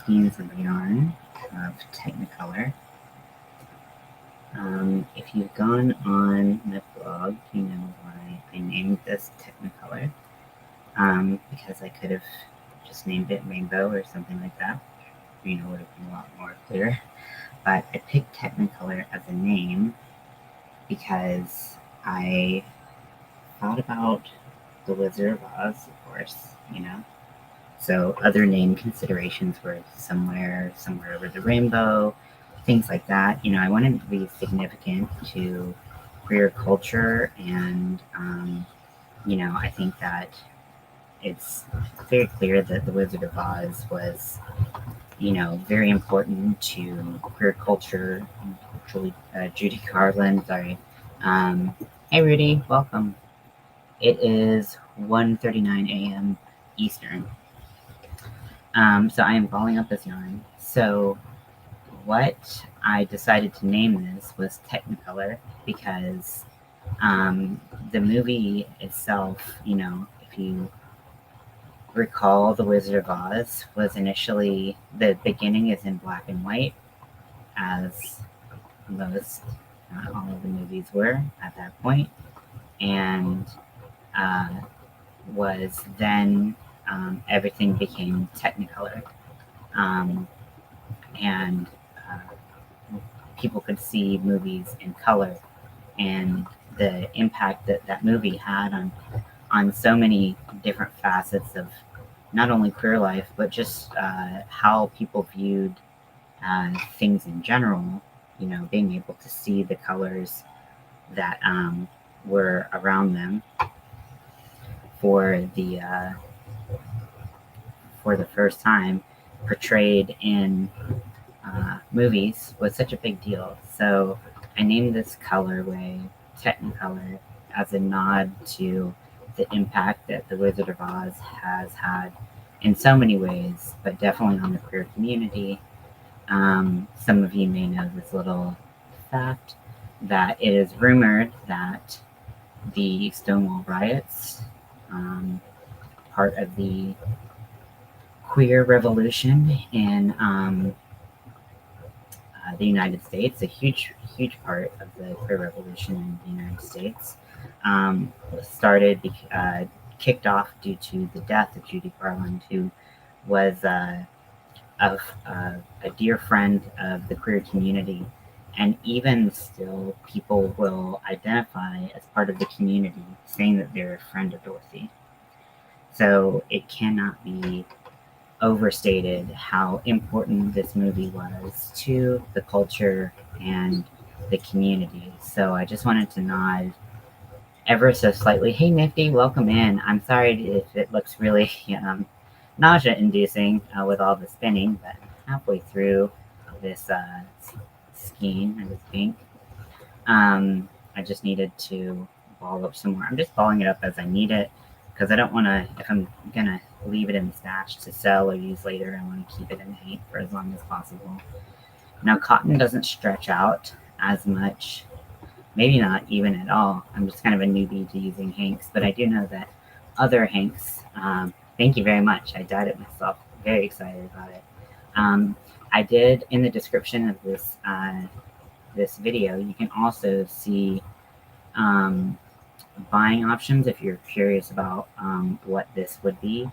skeins of yarn of Technicolor. If you've gone on my blog, you know why I named this Technicolor, because I could have just named it Rainbow or something like that. You know, would have been a lot more clear. But I picked Technicolor as a name because I thought about the Wizard of Oz, of course, you know. So other name considerations were somewhere over the rainbow, things like that. You know, I wanted to be significant to queer culture, and you know, I think that it's very clear that the Wizard of Oz was, you know, very important to queer culture. Judy Garland, sorry. Hey Rudy, welcome. It is 1:39 a.m. Eastern. So I am balling up this yarn. So what I decided to name this was Technicolor because the movie itself, you know, if you recall, The Wizard of Oz was initially, the beginning is in black and white, as most, not all of the movies were at that point, and was then everything became Technicolor, and people could see movies in color, and the impact that that movie had on so many different facets of not only queer life, but just how people viewed things in general. You know, being able to see the colors that were around them for the first time portrayed in movies was such a big deal. So I named this colorway Technicolor as a nod to the impact that the Wizard of Oz has had in so many ways, but definitely on the queer community. Some of you may know this little fact that it is rumored that the Stonewall riots, part of the queer revolution in the United States, a huge part of the queer revolution in the United States, kicked off due to the death of Judy Garland, who was a dear friend of the queer community, and even still people will identify as part of the community, saying that they're a friend of Dorothy. So it cannot be overstated how important this movie was to the culture and the community. So I just wanted to nod ever so slightly. Hey Nifty, welcome in. I'm sorry if it looks really nausea-inducing with all the spinning, but halfway through this skein or this pink, I just needed to ball up some more. I'm just balling it up as I need it, because I don't want to, if I'm going to leave it in the stash to sell or use later, I want to keep it in hank for as long as possible. Now, cotton doesn't stretch out as much, maybe not even at all. I'm just kind of a newbie to using hanks, but I do know that other hanks, thank you very much. I dyed it myself. Very excited about it. I did, in the description of this this video, you can also see buying options if you're curious about what this would be.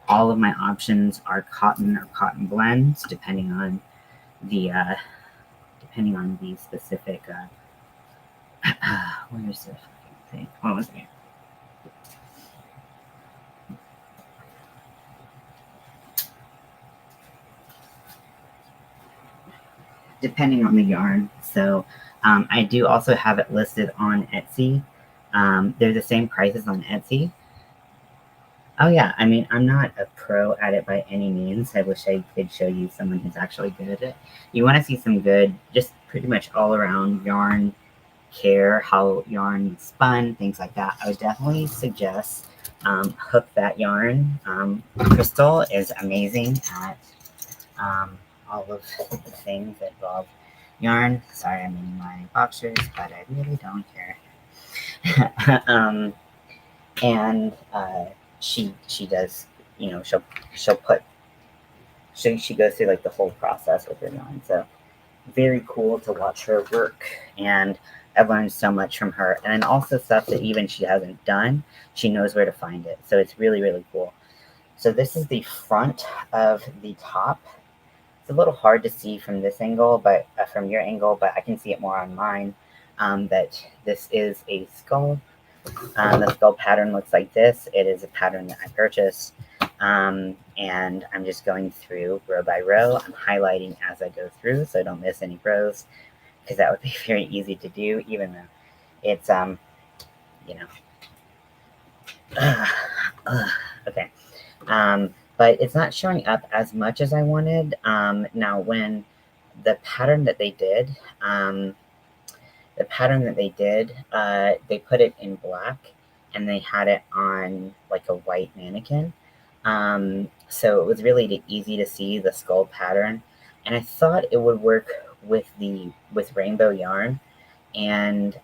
All of my options are cotton or cotton blends, depending on the specific. Where's the thing? What was it? Depending on the yarn. So I do also have it listed on Etsy. They're the same prices on Etsy. Oh yeah, I mean, I'm not a pro at it by any means. I wish I could show you someone who's actually good at it. You want to see some good, just pretty much all around yarn care, how yarn is spun, things like that. I would definitely suggest Hook That Yarn. Crystal is amazing at all of the things that involve yarn. Sorry, I'm in my boxers, but I really don't care. And she does, you know, she'll she goes through like the whole process with her yarn. So very cool to watch her work, and I've learned so much from her. And then also stuff that even she hasn't done, she knows where to find it. So it's really, really cool. So this is the front of the top. It's a little hard to see from this angle, but from your angle, but I can see it more on mine. That this is a skull. The skull pattern looks like this. It is a pattern that I purchased. And I'm just going through row by row. I'm highlighting as I go through so I don't miss any rows, because that would be very easy to do, even though it's, you know, okay. But it's not showing up as much as I wanted. Now, when the pattern that they did, they put it in black, and they had it on like a white mannequin. So it was really easy to see the skull pattern, and I thought it would work with rainbow yarn and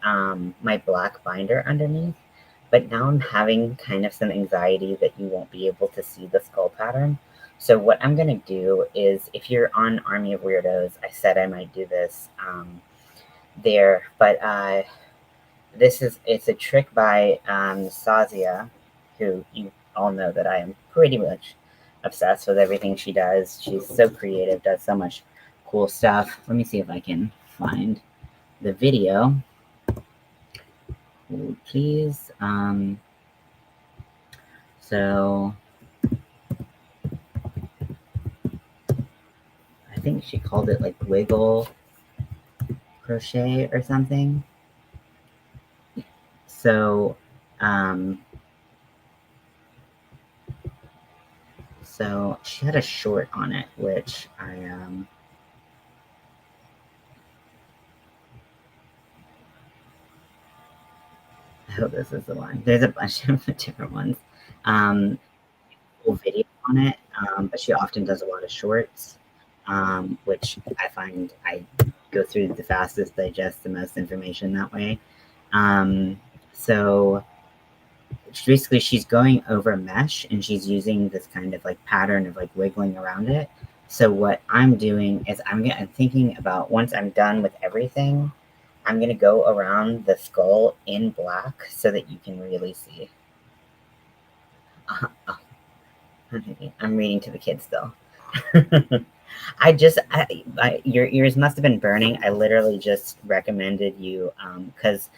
my black binder underneath. But now I'm having kind of some anxiety that you won't be able to see the skull pattern. So what I'm gonna do is, if you're on Army of Weirdos, I said I might do this there, but it's a trick by Sazia, who you all know that I am pretty much obsessed with everything she does. She's so creative, does so much cool stuff. Let me see if I can find the video. Hold, please. So I think she called it like wiggle crochet or something. So so she had a short on it, which I hope this is the one. There's a bunch of different ones. Full video on it, but she often does a lot of shorts, which I find I go through the fastest, digest the most information that way. So basically she's going over mesh, and she's using this kind of like pattern of like wiggling around it. So what I'm doing is I'm thinking about, once I'm done with everything, I'm going to go around the skull in black so that you can really see. I'm reading to the kids still. Your ears must have been burning. I literally just recommended you because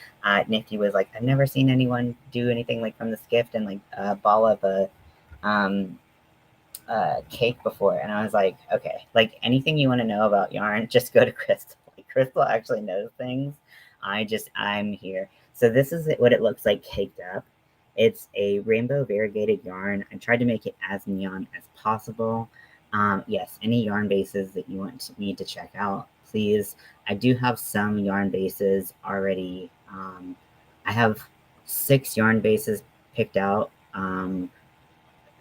Nifty was like, I've never seen anyone do anything like from the skift and like ball up a cake before. And I was like, okay, like anything you want to know about yarn, just go to Crystal. Like, Crystal actually knows things. I'm here. So this is what it looks like caked up. It's a rainbow variegated yarn. I tried to make it as neon as possible. Yes, any yarn bases that you need to check out, please. I do have some yarn bases already. I have 6 yarn bases picked out. 2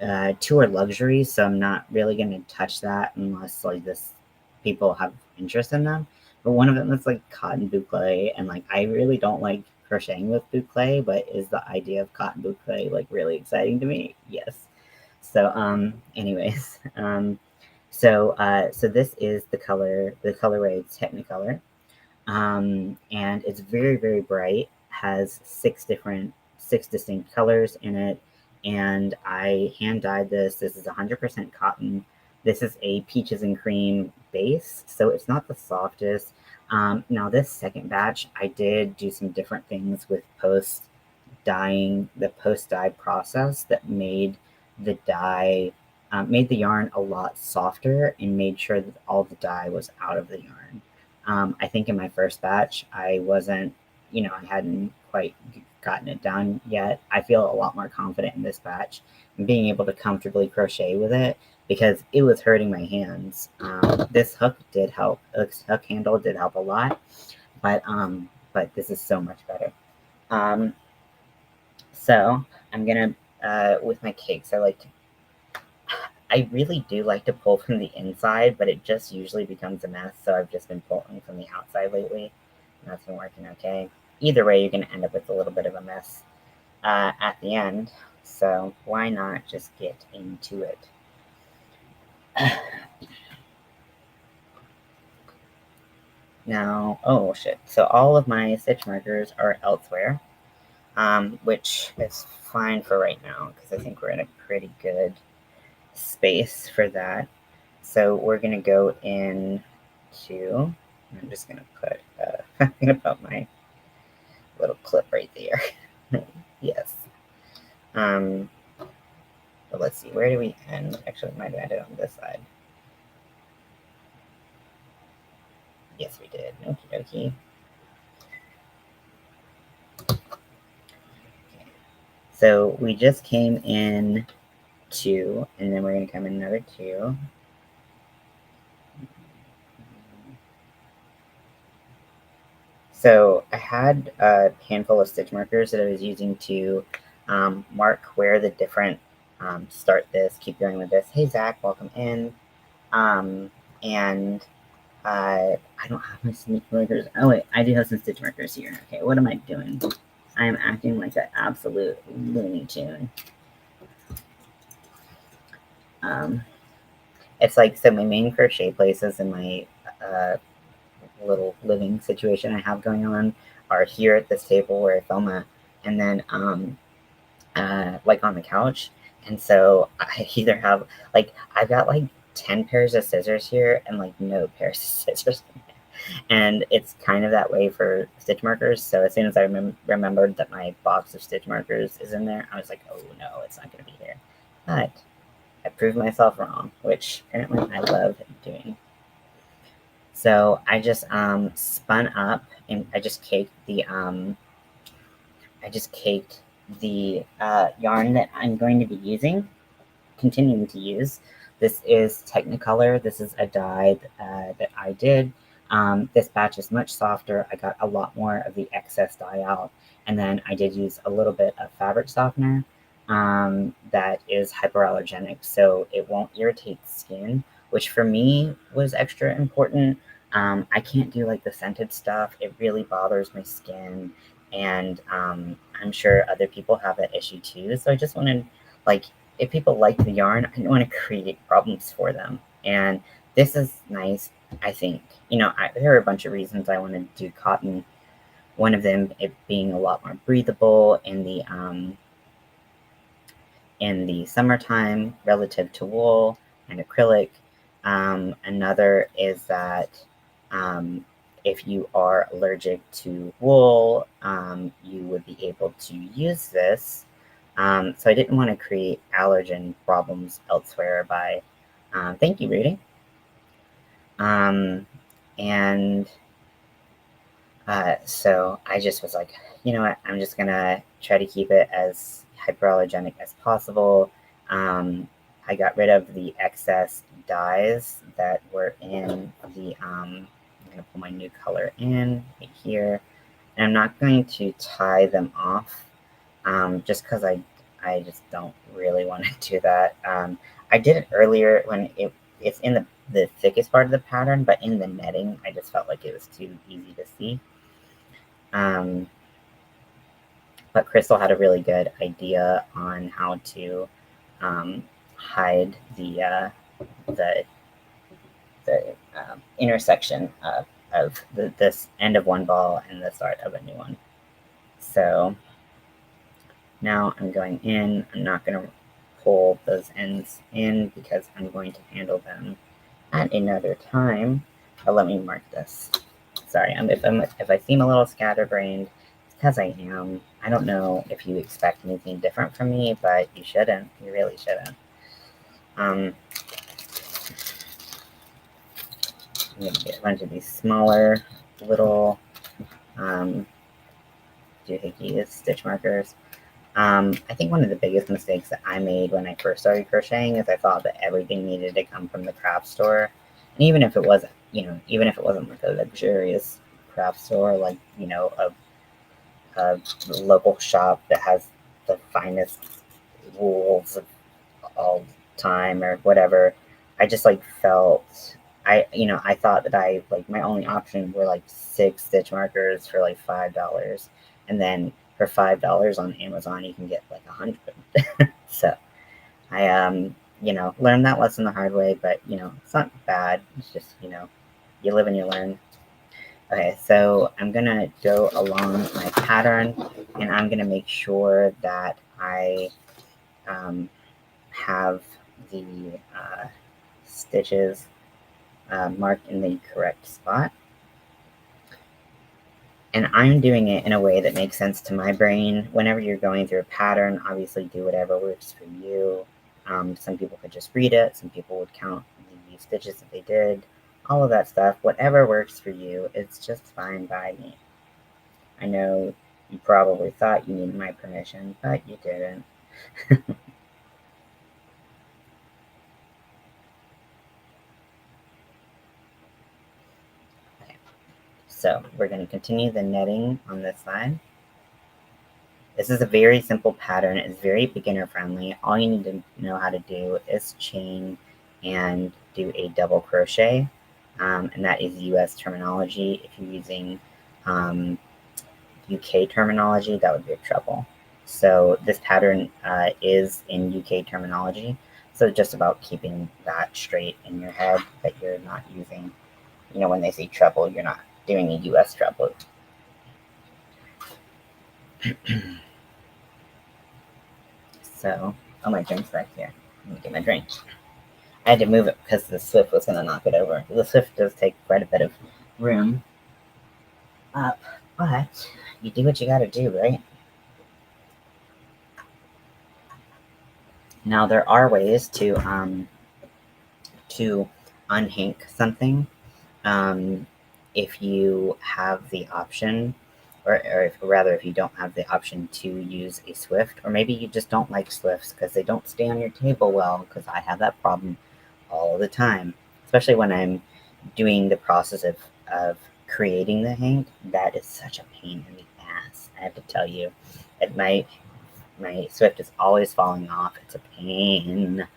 are luxuries, so I'm not really going to touch that unless like people have interest in them. But one of them is like cotton boucle, and like I really don't like crocheting with boucle, but is the idea of cotton boucle like really exciting to me? Yes. So anyways, so this is the colorway Technicolor, and it's very, very bright. Has 6 distinct colors in it, and I hand dyed this. This is 100% cotton. This is a peaches and cream base, so it's not the softest. Now this second batch, I did do some different things with the post dye process that made the dye, made the yarn a lot softer, and made sure that all the dye was out of the yarn. I think in my first batch, I hadn't quite gotten it down yet. I feel a lot more confident in this batch and being able to comfortably crochet with it, because it was hurting my hands. This hook did help. This hook handle did help a lot, but this is so much better. So I'm gonna, with my cakes, I really do like to pull from the inside, but it just usually becomes a mess, so I've just been pulling from the outside lately, and that's been working okay. Either way, you're going to end up with a little bit of a mess at the end, so why not just get into it? Now, oh shit, so all of my stitch markers are elsewhere, which is fine for right now, because I think we're in a pretty good space for that. So we're gonna go into, I'm just gonna put, I'm gonna put my little clip right there. Yes. But let's see, where do we end? Actually, we might have ended on this side. Yes, we did. Okie dokie. Okay. So we just came in 2, and then we're going to come in another 2. So I had a handful of stitch markers that I was using to mark where the different start this, keep going with this. Hey, Zach, welcome in. And I don't have my stitch markers. Oh, wait, I do have some stitch markers here. Okay, what am I doing? I am acting like an absolute Looney Tune. It's like, so my main crochet places in my little living situation I have going on are here at this table where I film at, and then like on the couch. And so I either have, like, I've got like 10 pairs of scissors here and like no pairs of scissors. And it's kind of that way for stitch markers. So as soon as I remembered that my box of stitch markers is in there, I was like, oh no, it's not going to be here. But I proved myself wrong, which apparently I love doing. So I just spun up, and I just caked the yarn that I'm going to be using, continuing to use. This is Technicolor. This is a dye that I did. This batch is much softer. I got a lot more of the excess dye out, and then I did use a little bit of fabric softener that is hypoallergenic, so it won't irritate skin, which for me was extra important. I can't do like the scented stuff. It really bothers my skin, and I'm sure other people have that issue too. So I just wanted, like, if people like the yarn, I don't want to create problems for them. And this is nice, I think. You know, there are a bunch of reasons I wanted to do cotton. One of them, it being a lot more breathable in the summertime relative to wool and acrylic. Another is that if you are allergic to wool, you would be able to use this. So I didn't want to create allergen problems elsewhere by, thank you, Rudy. And so I just was like, you know what, I'm just gonna try to keep it as hypoallergenic as possible. I got rid of the excess dyes that were in the, I'm gonna pull my new color in right here, and I'm not going to tie them off, just because I just don't really want to do that. I did it earlier when it's in the thickest part of the pattern, but in the netting, I just felt like it was too easy to see. But Crystal had a really good idea on how to hide the intersection of this end of one ball and the start of a new one. So now I'm going in. I'm not going to pull those ends in because I'm going to handle them at another time. But let me mark this. Sorry, if I seem a little scatterbrained, it's because I am. I don't know if you expect anything different from me, but you shouldn't. You really shouldn't. I'm going to get a bunch of these smaller little doohickeys, stitch markers. I think one of the biggest mistakes that I made when I first started crocheting is I thought that everything needed to come from the craft store. And even if it wasn't, even if it wasn't like a luxurious craft store, like, a local shop that has the finest wools of all time or whatever, I just like felt, I thought that my only option were like 6 stitch markers for like $5. And then for $5 on Amazon, you can get like 100. So I, learned that lesson the hard way, but, it's not bad. It's just, you live and you learn. Okay, so I'm gonna go along my pattern, and I'm gonna make sure that I have the stitches marked in the correct spot. And I'm doing it in a way that makes sense to my brain. Whenever you're going through a pattern, obviously do whatever works for you. Some people could just read it. Some people would count the stitches that they did. All of that stuff. Whatever works for you, it's just fine by me. I know you probably thought you needed my permission, but you didn't. Okay. So we're going to continue the netting on this side. This is a very simple pattern. It's very beginner friendly. All you need to know how to do is chain and do a double crochet. And that is US terminology. If you're using UK terminology, that would be a trouble. So this pattern is in UK terminology. So just about keeping that straight in your head, that you're not using, when they say treble, you're not doing a US treble. So, oh, my drink's back here. Let me get my drink. I had to move it because the Swift was going to knock it over. The Swift does take quite a bit of room up, but you do what you got to do, right? Now, there are ways to unhank something if you have the option, or if you don't have the option to use a Swift, or maybe you just don't like Swifts because they don't stay on your table well, because I have that problem all the time, especially when I'm doing the process of creating the hank. That is such a pain in the ass, I have to tell you. My Swift is always falling off. It's a pain.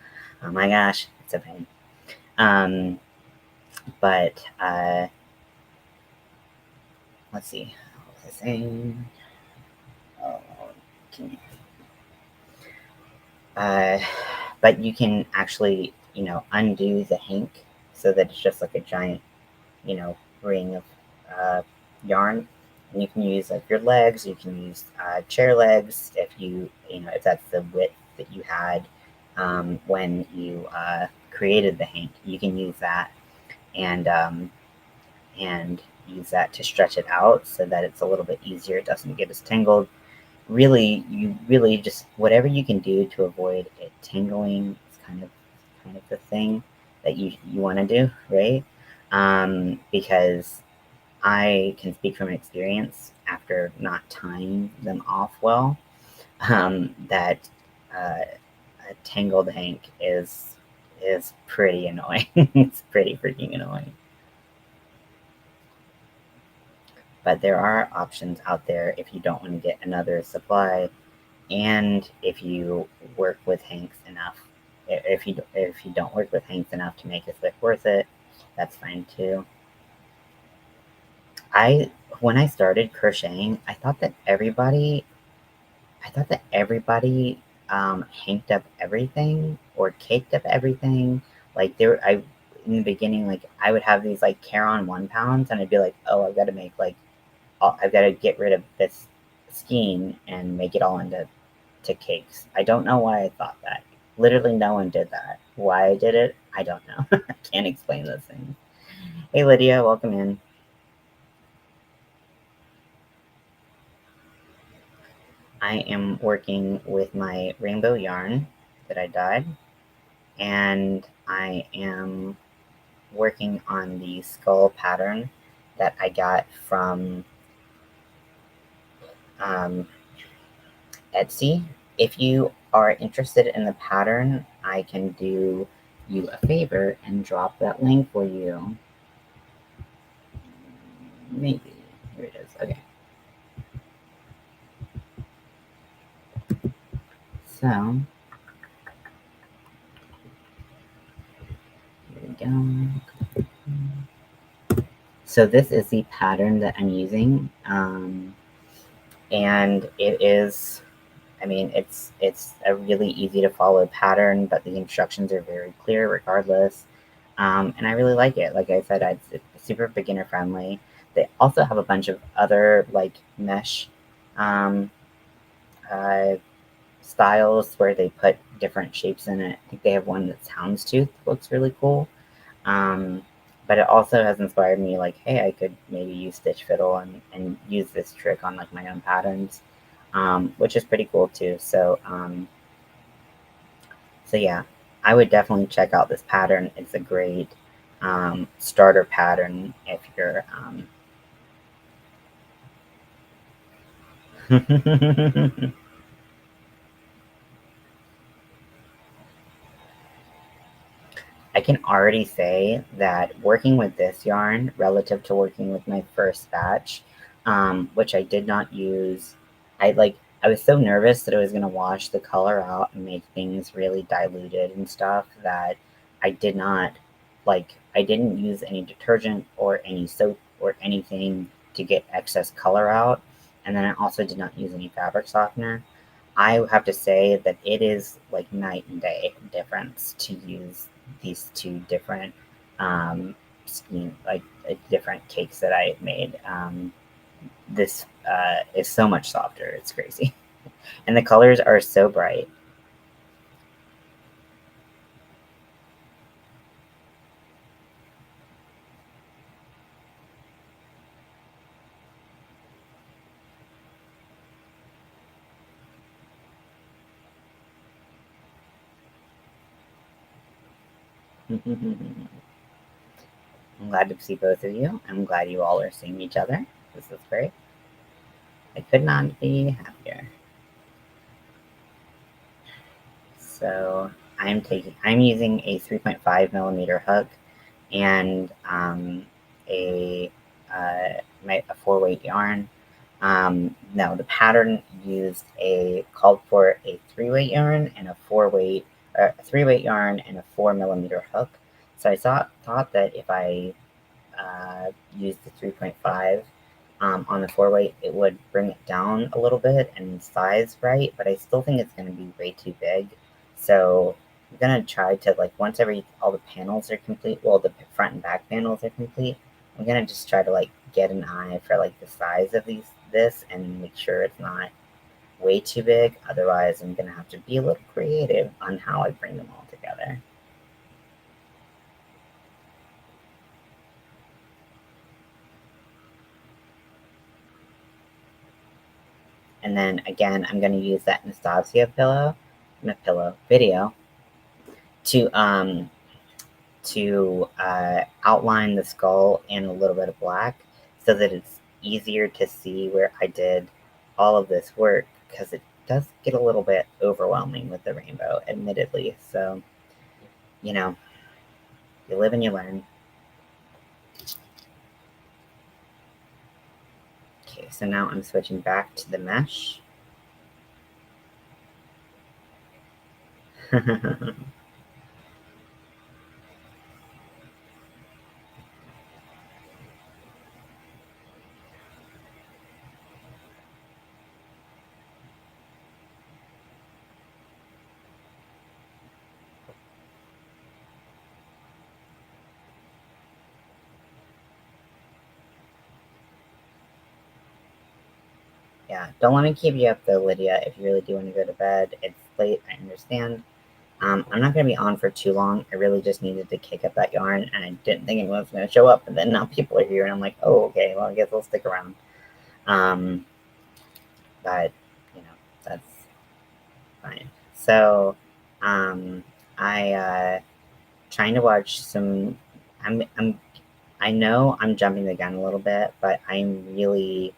Oh my gosh, it's a pain. But let's see. What was I saying? Oh, but you can actually, undo the hank so that it's just like a giant, ring of yarn. And you can use like your legs. You can use chair legs if if that's the width that you had when you created the hank. You can use that and use that to stretch it out so that it's a little bit easier. It doesn't get as tangled. Really, you really just whatever you can do to avoid it tangling is kind of the thing that you want to do, right? Because I can speak from experience after not tying them off well, that a tangled hank is pretty annoying. It's pretty freaking annoying. But there are options out there if you don't want to get another supply, and if you work with hanks enough. If you don't work with hanks enough to make a Swift worth it, that's fine too. When I started crocheting, I thought that everybody hanked up everything or caked up everything. Like in the beginning, like I would have these like Caron 1 pounds, and I'd be like, oh, I've got to get rid of this skein and make it all into cakes. I don't know why I thought that. Literally, no one did that. Why I did it, I don't know. I can't explain those things. Hey, Lydia, welcome in. I am working with my rainbow yarn that I dyed, and I am working on the skull pattern that I got from Etsy. If you are interested in the pattern, I can do you a favor and drop that link for you. Maybe. Here it is. Okay. So, here we go. So this is the pattern that I'm using. And it is, it's a really easy to follow pattern, but the instructions are very clear regardless. And I really like it. Like I said, it's super beginner friendly. They also have a bunch of other like mesh styles where they put different shapes in it. I think they have one that's houndstooth, looks really cool. But it also has inspired me like, hey, I could maybe use stitch fiddle and use this trick on like my own patterns, which is pretty cool too. So yeah, I would definitely check out this pattern. It's a great starter pattern if you're I can already say that working with this yarn relative to working with my first batch, which I did not use, I was so nervous that I was gonna wash the color out and make things really diluted and stuff that I did not I didn't use any detergent or any soap or anything to get excess color out. And then I also did not use any fabric softener. I have to say that it is like night and day difference to use these two different different cakes that I made. This is so much softer. It's crazy, and the colors are so bright. I'm glad to see both of you. I'm glad you all are seeing each other. This is great. I could not be happier. So I'm using a 3.5 millimeter hook and a a 4-weight yarn. No, the pattern called for a 3-weight yarn and a 4-weight, a 3-weight yarn and a 4 millimeter hook. So I thought that if I used the 3.5 on the 4-weight, it would bring it down a little bit and size right, but I still think it's going to be way too big. So I'm going to try to, like, once all the panels are complete, well, the front and back panels are complete, I'm going to just try to, like, get an eye for, like, the size of this and make sure it's not way too big. Otherwise, I'm going to have to be a little creative on how I bring them all together. And then again, I'm going to use that Nastasia video to outline the skull in a little bit of black so that it's easier to see where I did all of this work, because it does get a little bit overwhelming with the rainbow, admittedly. So, you know, you live and you learn. Okay, so now I'm switching back to the mesh. Yeah, don't want to keep you up though, Lydia. If you really do want to go to bed, it's late, I understand. I'm not going to be on for too long. I really just needed to kick up that yarn, and I didn't think anyone was going to show up, and then now people are here, and I'm like, oh, okay, well, I guess I'll stick around. But, you know, that's fine. So, I trying to watch some. I know I'm jumping the gun a little bit, but I'm really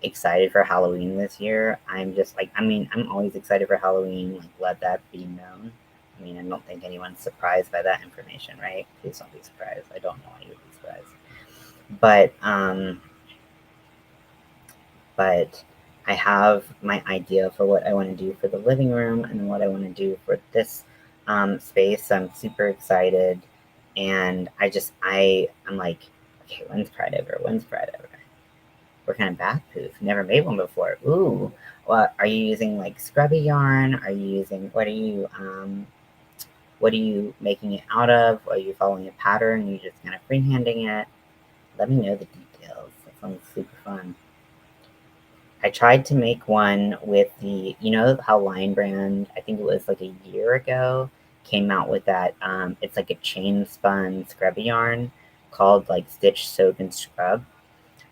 excited for Halloween this year. I'm just like, I'm always excited for Halloween. Like, let that be known. I mean, I don't think anyone's surprised by that information, right? Please don't be surprised. I don't know why you would be surprised. But I have my idea for what I want to do for the living room and what I want to do for this space. I'm super excited, and I'm like, okay, when's Pride ever? When's Pride ever? What kind of bath poofs? Never made one before. Ooh, well, are you using like scrubby yarn? Are you using what are you making it out of? Are you following a pattern? Are you just kind of freehanding it? Let me know the details. Sounds super fun. I tried to make one with the, you know how Lion Brand, I think it was like a year ago, came out with that, it's like a chain spun scrubby yarn called like Stitch, Soak, and Scrub.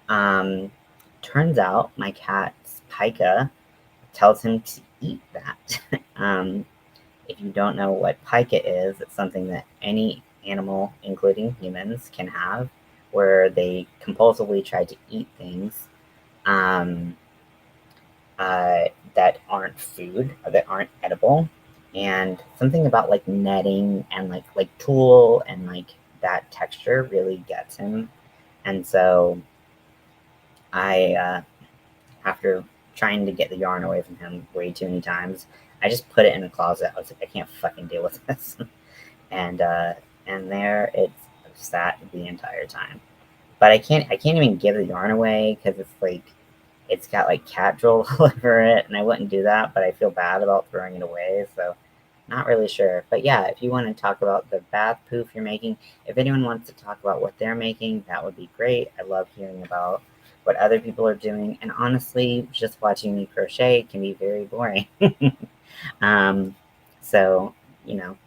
Um, Turns out my cat's pica tells him to eat that. If you don't know what pica is, it's something that any animal, including humans, can have, where they compulsively try to eat things. Um, that aren't food or that aren't edible, and something about like netting and like tulle and like that texture really gets him. And so I after trying to get the yarn away from him way too many times, I just put it in a closet. I was like, I can't fucking deal with this. and and there it's sat the entire time. But I can't even give the yarn away because it's like it's got like cat drool all over it, and I wouldn't do that, but I feel bad about throwing it away, so not really sure. But yeah, if you want to talk about the bath poof you're making, if anyone wants to talk about what they're making, that would be great. I love hearing about what other people are doing, and honestly, just watching me crochet can be very boring. um, so, you know,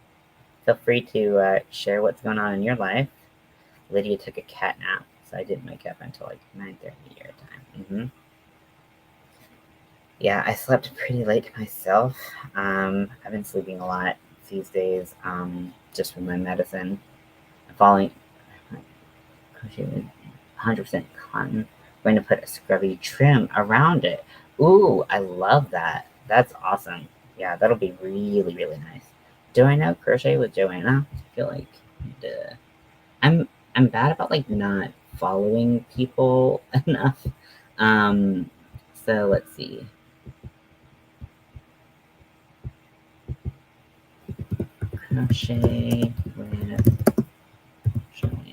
feel free to share what's going on in your life. Lydia took a cat nap, so I didn't wake up until like 9:30 your time. Yeah, I slept pretty late myself. I've been sleeping a lot these days, just from my medicine. I'm falling crochet with 100% cotton. I'm going to put a scrubby trim around it. Ooh, I love that. That's awesome. Yeah, that'll be really, really nice. Do I know Crochet with Joanna? I feel like duh. I'm bad about like not following people enough. Um, so let's see. Crochet with Joanna.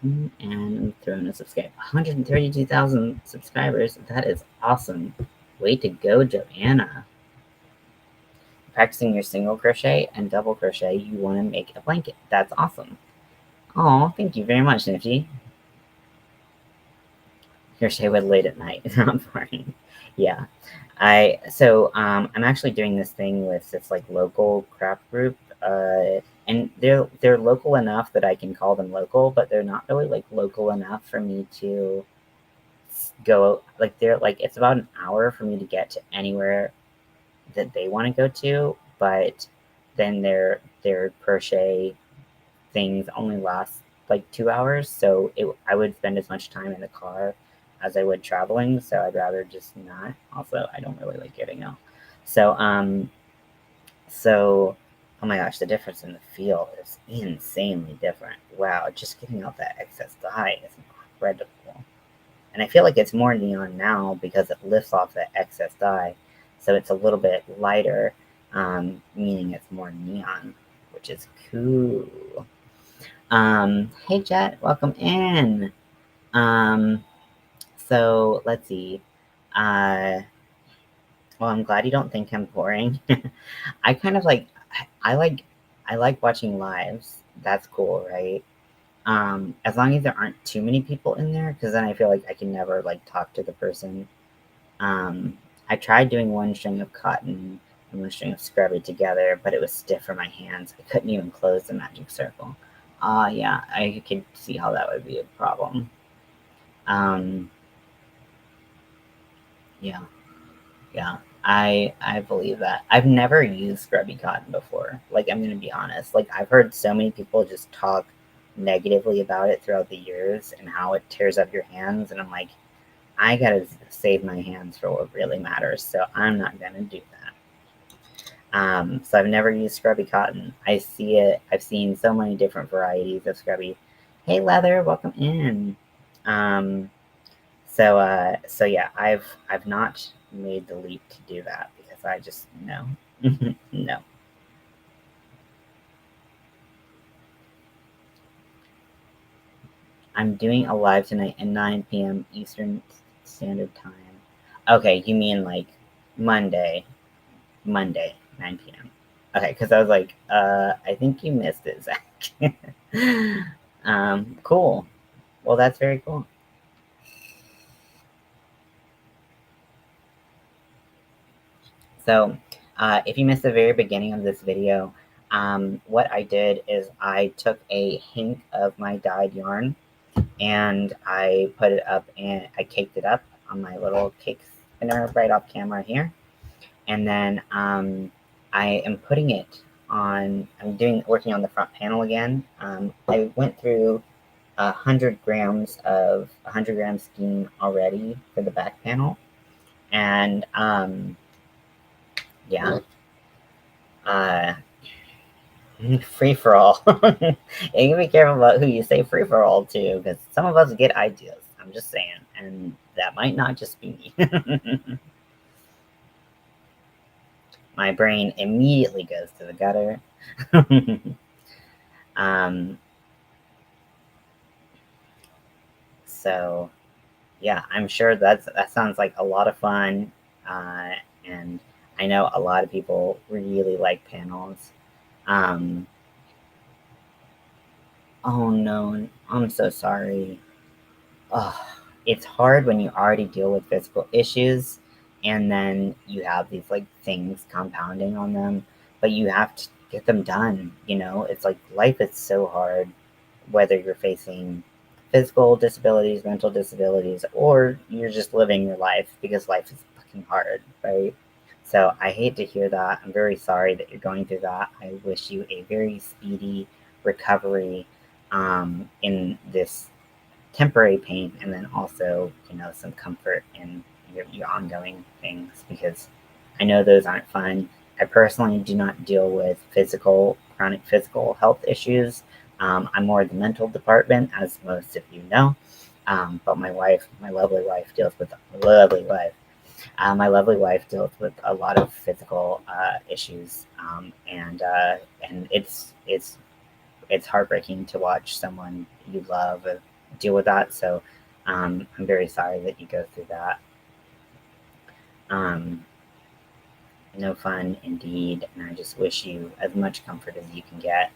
And I'm throwing a subscribe. 132,000 subscribers. That is awesome. Way to go, Joanna. Practicing your single crochet and double crochet, you want to make a blanket. That's awesome. Oh, thank you very much, Nifty. Crochet with late at night. Not boring. Yeah. I'm actually doing this thing with this like local craft group, and they're local enough that I can call them local, but they're not really like local enough for me to go like they're like it's about an hour for me to get to anywhere that they want to go to, but then their crochet things only last like 2 hours, so I would spend as much time in the car as I would traveling, so I'd rather just not. Also, I don't really like getting out. So so oh my gosh, the difference in the feel is insanely different. Wow, just getting out that excess dye is incredible. And I feel like it's more neon now because it lifts off that excess dye, so it's a little bit lighter, meaning it's more neon, which is cool. Hey Jet, welcome in. Um, so let's see. Uh, well, I'm glad you don't think I'm boring. I kind of like, I like, I like watching lives. That's cool, right? As long as there aren't too many people in there, because then I feel like I can never like talk to the person. I tried doing one string of cotton and one string of scrubby together, but it was stiff for my hands. I couldn't even close the magic circle. Yeah, I could see how that would be a problem. Um, yeah, yeah, I believe that. I've never used scrubby cotton before. Like, I'm gonna be honest. Like, I've heard so many people just talk negatively about it throughout the years and how it tears up your hands, and I'm like, I gotta save my hands for what really matters, so I'm not gonna do that. So I've never used scrubby cotton. I see it. I've seen so many different varieties of scrubby. Hey, Leather, welcome in. Um, so yeah, I've not made the leap to do that because I just no, no. I'm doing a live tonight at 9 p.m. Eastern Standard Time. Okay, you mean like Monday, 9 p.m. Okay, because I was like, I think you missed it, Zach. Cool. Well, that's very cool. So, if you missed the very beginning of this video, what I did is I took a hank of my dyed yarn and I put it up and I caked it up on my little cake spinner right off camera here. And then I am putting it on, working on the front panel again. I went through 100 gram skein already for the back panel. And yeah, uh, free for all. You can be careful about who you say free for all to, because some of us get ideas. I'm just saying, and that might not just be me. My brain immediately goes to the gutter. um, so yeah, I'm sure that sounds like a lot of fun, and I know a lot of people really like panels. Um, oh no, I'm so sorry. Oh, it's hard when you already deal with physical issues, and then you have these like things compounding on them, but you have to get them done. You know, it's like life is so hard, whether you're facing physical disabilities, mental disabilities, or you're just living your life because life is fucking hard, right? So I hate to hear that. I'm very sorry that you're going through that. I wish you a very speedy recovery in this temporary pain, and then also, you know, some comfort in your ongoing things, because I know those aren't fun. I personally do not deal with chronic physical health issues. I'm more the mental department, as most of you know. But my wife, my lovely wife, deals with my lovely wife deals with a lot of physical issues, and it's heartbreaking to watch someone you love deal with that. So I'm very sorry that you go through that. Um, no fun indeed, and I just wish you as much comfort as you can get.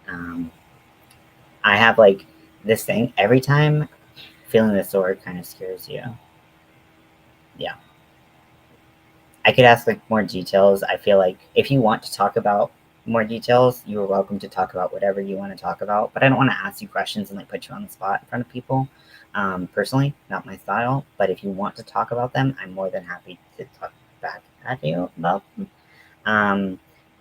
Um, I have like this thing every time feeling the sword kind of scares you. Yeah. I could ask like more details. I feel like if you want to talk about more details, you are welcome to talk about whatever you want to talk about. But I don't want to ask you questions and like put you on the spot in front of people. Personally, not my style. But if you want to talk about them, I'm more than happy to talk back at you about them. Um,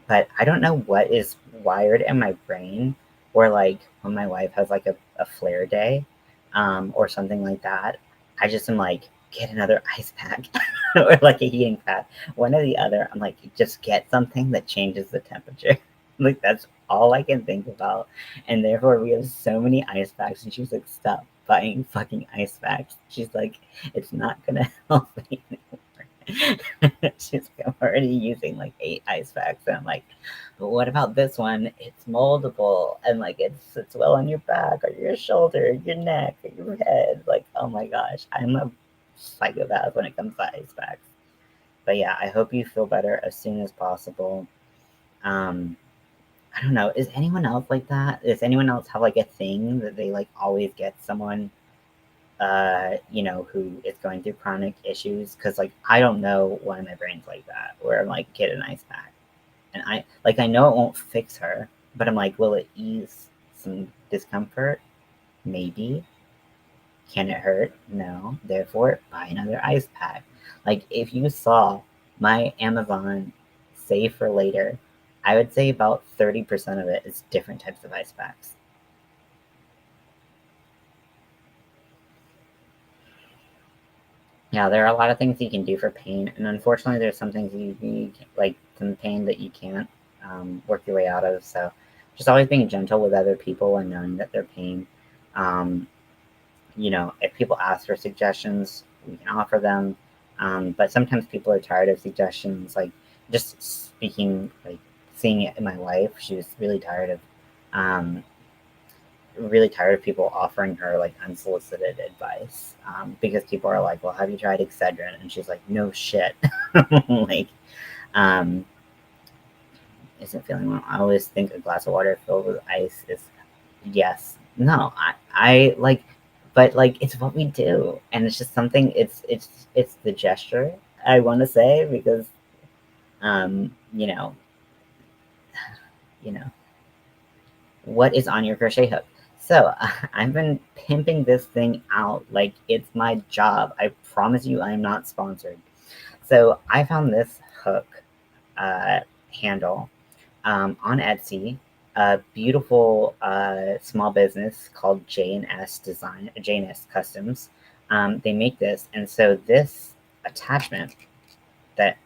but I don't know what is wired in my brain, or like when my wife has like a flare day, or something like that, I just am like, get another ice pack or like a heating pad, one or the other. I'm like, just get something that changes the temperature. Like that's all I can think about. And therefore we have so many ice packs, and she's like, stop buying fucking ice packs. She's like, it's not gonna help me. She's like, I'm already using like 8 ice packs. And I'm like, but what about this one? It's moldable, and like it's well on your back or your shoulder, your neck, or your head. Like, oh my gosh, I'm a psychopath when it comes to ice packs. But yeah, I hope you feel better as soon as possible. Um, I don't know. Is anyone else like that? Does anyone else have like a thing that they like always get someone you know, who is going through chronic issues? Because like I don't know why my brain's like that, where I'm like, get an ice pack, and I know it won't fix her, but I'm like, will it ease some discomfort? Maybe. Can it hurt? No. Therefore, buy another ice pack. Like if you saw my Amazon save for later, I would say about 30% of it is different types of ice packs. Yeah, there are a lot of things you can do for pain, and unfortunately, there's some things like some pain that you can't work your way out of. So, just always being gentle with other people and knowing that their pain. Um, you know, if people ask for suggestions, we can offer them. But sometimes people are tired of suggestions. Like just speaking, like seeing it in my wife, she was um, really tired of people offering her like unsolicited advice, because people are like, well, have you tried Excedrin? And she's like, no shit. Like, um, isn't feeling well. I always think a glass of water filled with ice is yes. No, I like, but like it's what we do, and it's just something. It's the gesture I want to say because you know, you know, what is on your crochet hook? So I've been pimping this thing out like it's my job. I promise you, I am not sponsored. So I found this hook uh, handle on Etsy, a beautiful small business called JandSCustoms. They make this, and so this attachment that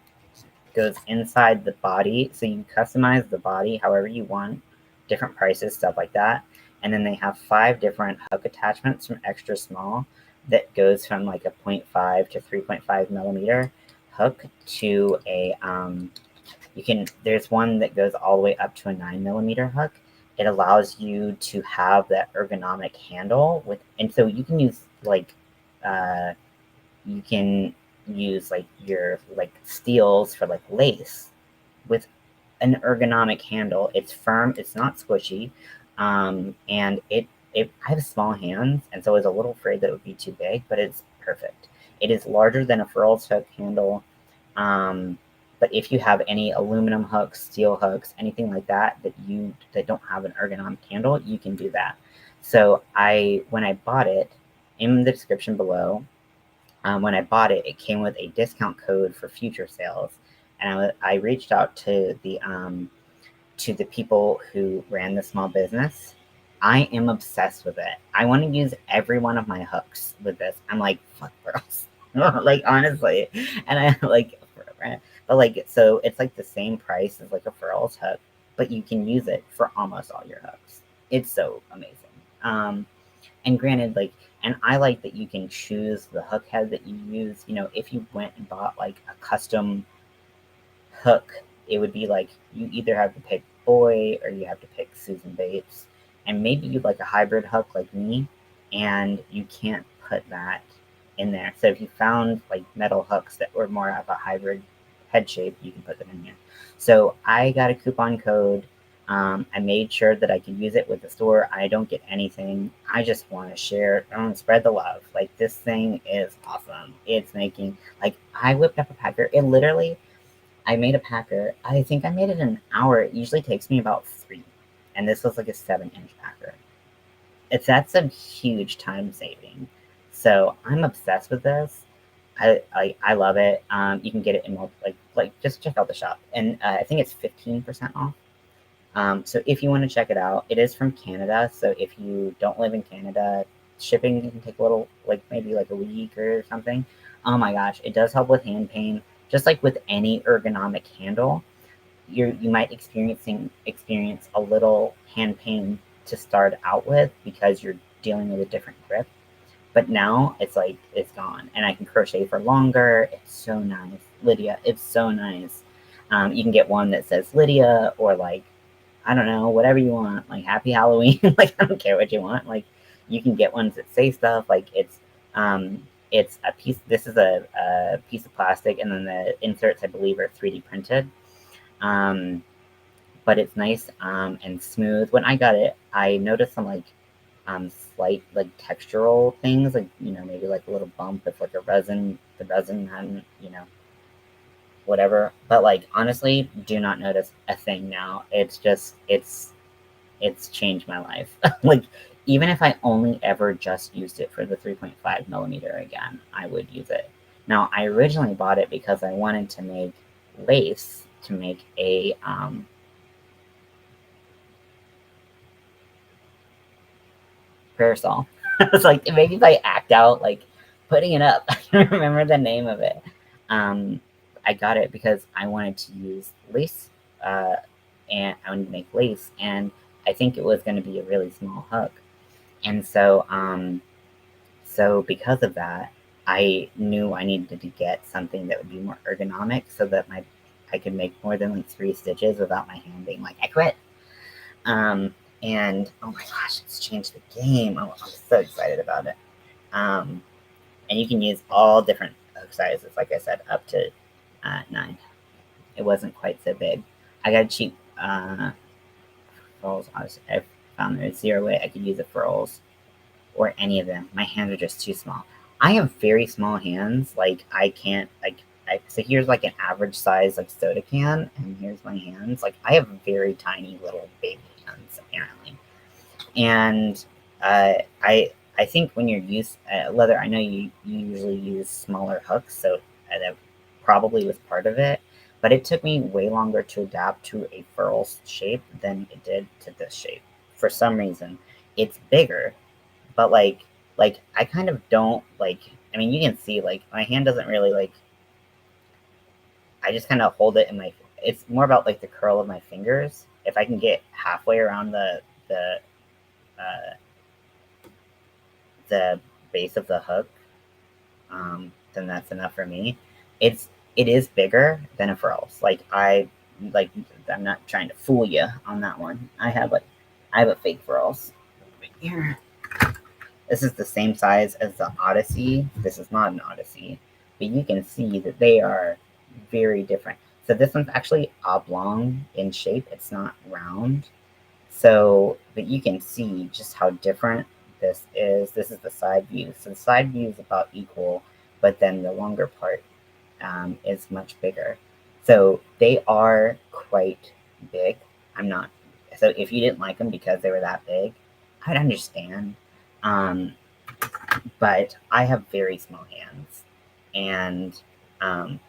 goes inside the body, so you customize the body however you want, different prices, stuff like that. And then they have 5 different hook attachments from extra small that goes from like a 0.5 to 3.5 millimeter hook to a there's one that goes all the way up to a 9 millimeter hook. It allows you to have that ergonomic handle with, and so you can use like you can use like your like steels for like lace with an ergonomic handle. It's firm, it's not squishy, and I have small hands, and so I was a little afraid that it would be too big, but it's perfect. It is larger than a furls hook handle, but if you have any aluminum hooks, steel hooks, anything like that that don't have an ergonomic handle, you can do that. So when I bought it, in the description below, when I bought it, it came with a discount code for future sales, and I reached out to the people who ran the small business. I am obsessed with it. I want to use every one of my hooks with this. I'm like, fuck girls. Like, honestly. And I like, but like, so it's like the same price as like a furls hook, but you can use it for almost all your hooks. It's so amazing. And granted, like, and I like that you can choose the hook head that you use. You know, if you went and bought like a custom hook, it would be like you either have to pick boy or you have to pick Susan Bates, and maybe you like a hybrid hook like me, and you can't put that in there. So if you found like metal hooks that were more of a hybrid head shape, you can put them in here. So I got a coupon code. I made sure that I could use it with the store. I don't get anything. I just want to share and spread the love. Like, this thing is awesome. It's making, like, I whipped up a packer. It literally, I made a packer. I think I made it in an hour. It usually takes me about 3. And this was like a 7-inch packer. That's a huge time saving. So I'm obsessed with this. I love it. You can get it in like just check out the shop, and I think it's 15% off. So if you want to check it out, it is from Canada. So if you don't live in Canada, shipping can take a little, like maybe like a week or something. Oh my gosh, it does help with hand pain. Just like with any ergonomic handle, you might experience a little hand pain to start out with because you're dealing with a different grip. But now it's like it's gone, and I can crochet for longer. It's so nice, Lydia. It's so nice. You can get one that says Lydia, or like, I don't know, whatever you want, like Happy Halloween. Like, I don't care what you want. Like, you can get ones that say stuff. Like, it's a piece. This is a piece of plastic, and then the inserts, I believe, are 3D printed. But it's nice and smooth. When I got it, I noticed some like slight like textural things, like, you know, maybe like a little bump if like the resin hadn't, you know, whatever. But like, honestly, do not notice a thing now. It's just it's changed my life. Like, even if I only ever just used it for the 3.5 millimeter again, I would use it. Now, I originally bought it because I wanted to make lace to make a parasol. I was like, maybe if I act out like putting it up. I can't remember the name of it. Um, I got it because I wanted to use lace, uh, and I wanted to make lace, and I think it was going to be a really small hook. And so because of that, I knew I needed to get something that would be more ergonomic so that I could make more than like 3 stitches without my hand being like, I quit. And oh my gosh, it's changed the game. Oh, I'm so excited about it. And you can use all different hook sizes, like I said, up to 9. It wasn't quite so big. I got a cheap furls. I've found there's zero way I could use the furls or any of them. My hands are just too small. I have very small hands. Like I can't so here's like an average size like soda can, and here's my hands. Like I have very tiny little baby hands apparently, and I think when you're leather, I know you usually use smaller hooks, so that probably was part of it. But it took me way longer to adapt to a furl shape than it did to this shape. For some reason, it's bigger, but like I kind of don't like. I mean, you can see like my hand doesn't really like. I just kind of hold it in my. It's more about like the curl of my fingers. If I can get halfway around uh, the base of the hook, then that's enough for me. It is bigger than a furls. Like I'm not trying to fool you on that one. I have a fake furls right here. This is the same size as the Odyssey. This is not an Odyssey, but you can see that they are very different. So this one's actually oblong in shape. It's not round. So, but you can see just how different this is. This is the side view. So the side view is about equal, but then the longer part is much bigger. So they are quite big. I'm not, so if you didn't like them because they were that big, I'd understand. Um, but I have very small hands. And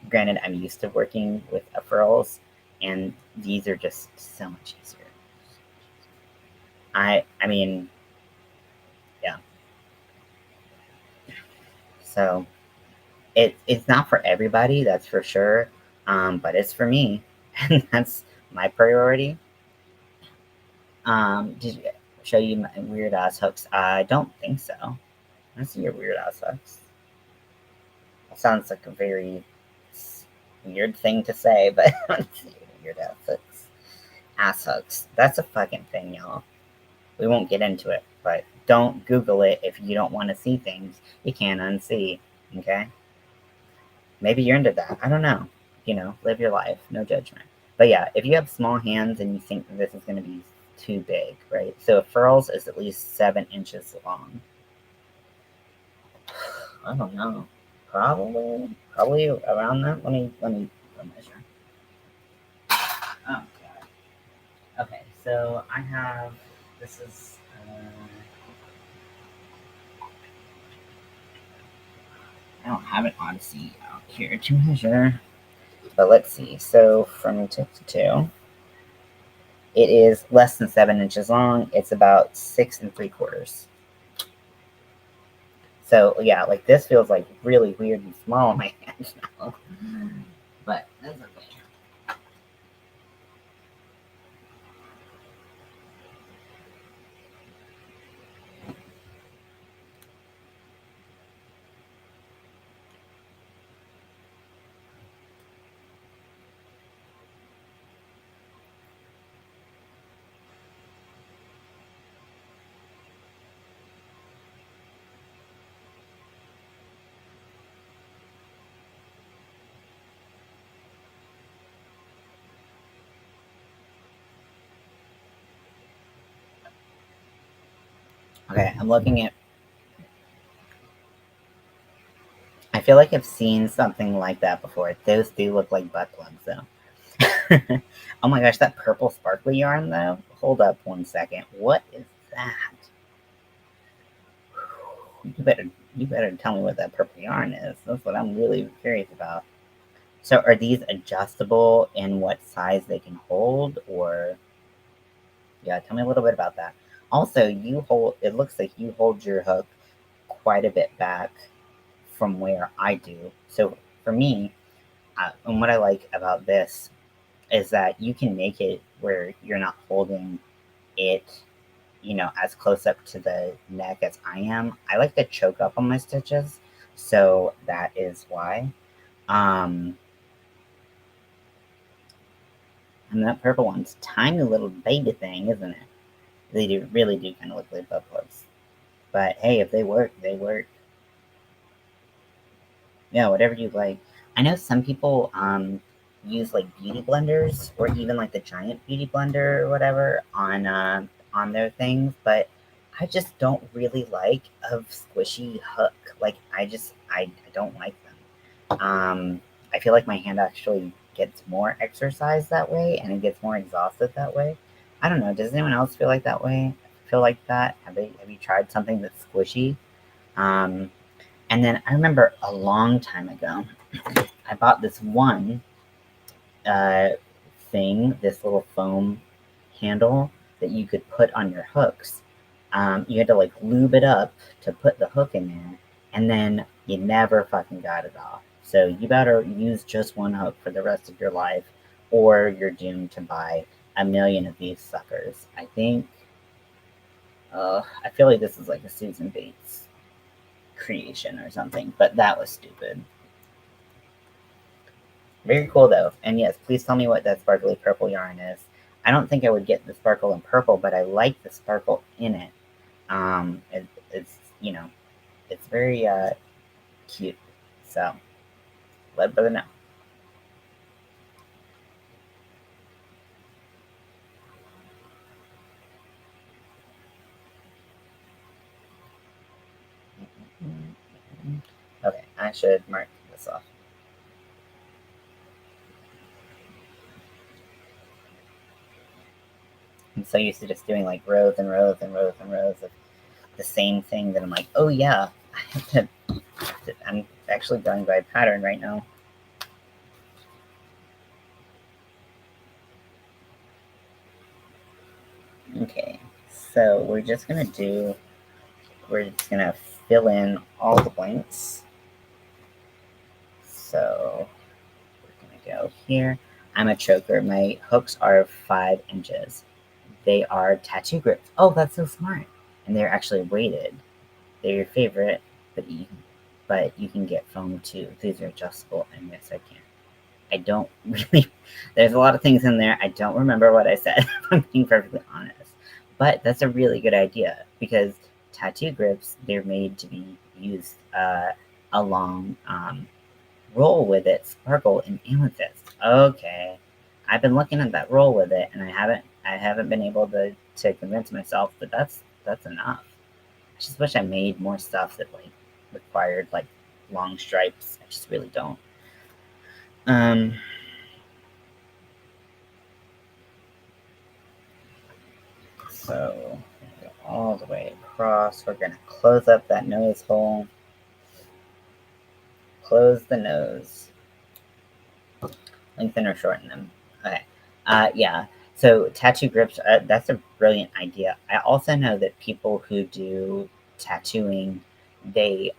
granted, I'm used to working with furls, and these are just so much easier. I mean, yeah. So it's not for everybody, that's for sure. But it's for me, and that's my priority. Did you show you my weird ass hooks? I don't think so. I see your weird ass hooks. That sounds like a very weird thing to say, but I see your weird ass hooks. Ass hooks. That's a fucking thing, y'all. We won't get into it, but don't Google it if you don't want to see things you can't unsee. Okay? Maybe you're into that. I don't know. Live your life. No judgment. But yeah, if you have small hands and you think that this is going to be too big, right? So a furls is at least 7 inches long. I don't know. Probably around that. Let me measure. Oh god. Okay, so I have. This is. I don't have an Odyssey out here to measure. But let's see. So from tip to toe, it is less than 7 inches long. It's about 6 3/4. So yeah, like this feels like really weird and small in my hands now. But that's okay. Okay, I'm looking at. I feel like I've seen something like that before. Those do look like butt plugs, though. Oh my gosh, that purple sparkly yarn, though. Hold up 1 second. What is that? You better tell me what that purple yarn is. That's what I'm really curious about. So, are these adjustable in what size they can hold, or yeah? Tell me a little bit about that. Also, you hold. It looks like you hold your hook quite a bit back from where I do. So for me, and what I like about this is that you can make it where you're not holding it, as close up to the neck as I am. I like to choke up on my stitches, so that is why. Um, and that purple one's tiny little baby thing, isn't it? Really do kind of look like butt plugs. But hey, if they work, they work. Yeah, whatever you like. I know some people use like beauty blenders or even like the giant beauty blender or whatever on their things, but I just don't really like a squishy hook. Like I don't like them. I feel like my hand actually gets more exercise that way and it gets more exhausted that way. I don't know. Does anyone else feel like that way? Feel like that? Have you tried something that's squishy? Um, and then I remember a long time ago, I bought this one uh, thing, this little foam handle that you could put on your hooks. You had to like lube it up to put the hook in there, and then you never fucking got it off. So you better use just one hook for the rest of your life, or you're doomed to buy a million of these suckers. I think. I feel like this is like a Susan Bates creation or something, but that was stupid. Very cool though. And yes, please tell me what that sparkly purple yarn is. I don't think I would get the sparkle in purple, but I like the sparkle in it. It's it's very cute. So let brother know. Okay, I should mark this off. I'm so used to just doing like rows and rows and rows and rows of the same thing that I'm like, oh yeah, I have to. I'm actually going by pattern right now. Okay, so we're just gonna fill in all the blanks. So we're gonna go here. I'm a choker. My hooks are 5 inches. They are tattoo grips. Oh, that's so smart. And they're actually weighted. They're your favorite, but you can get foam too. These are adjustable, and yes, I can. I don't really. There's a lot of things in there. I don't remember what I said. If I'm being perfectly honest, but that's a really good idea because tattoo grips, they're made to be used along roll with it, sparkle and amethyst. Okay, I've been looking at that roll with it, and I haven't been able to convince myself that that's enough. I just wish I made more stuff that like required like long stripes. I just really don't. Um, so go all the way across. We're gonna close up that nose hole. Close the nose. Lengthen or shorten them. Okay. Yeah. So tattoo grips. That's a brilliant idea. I also know that people who do tattooing, they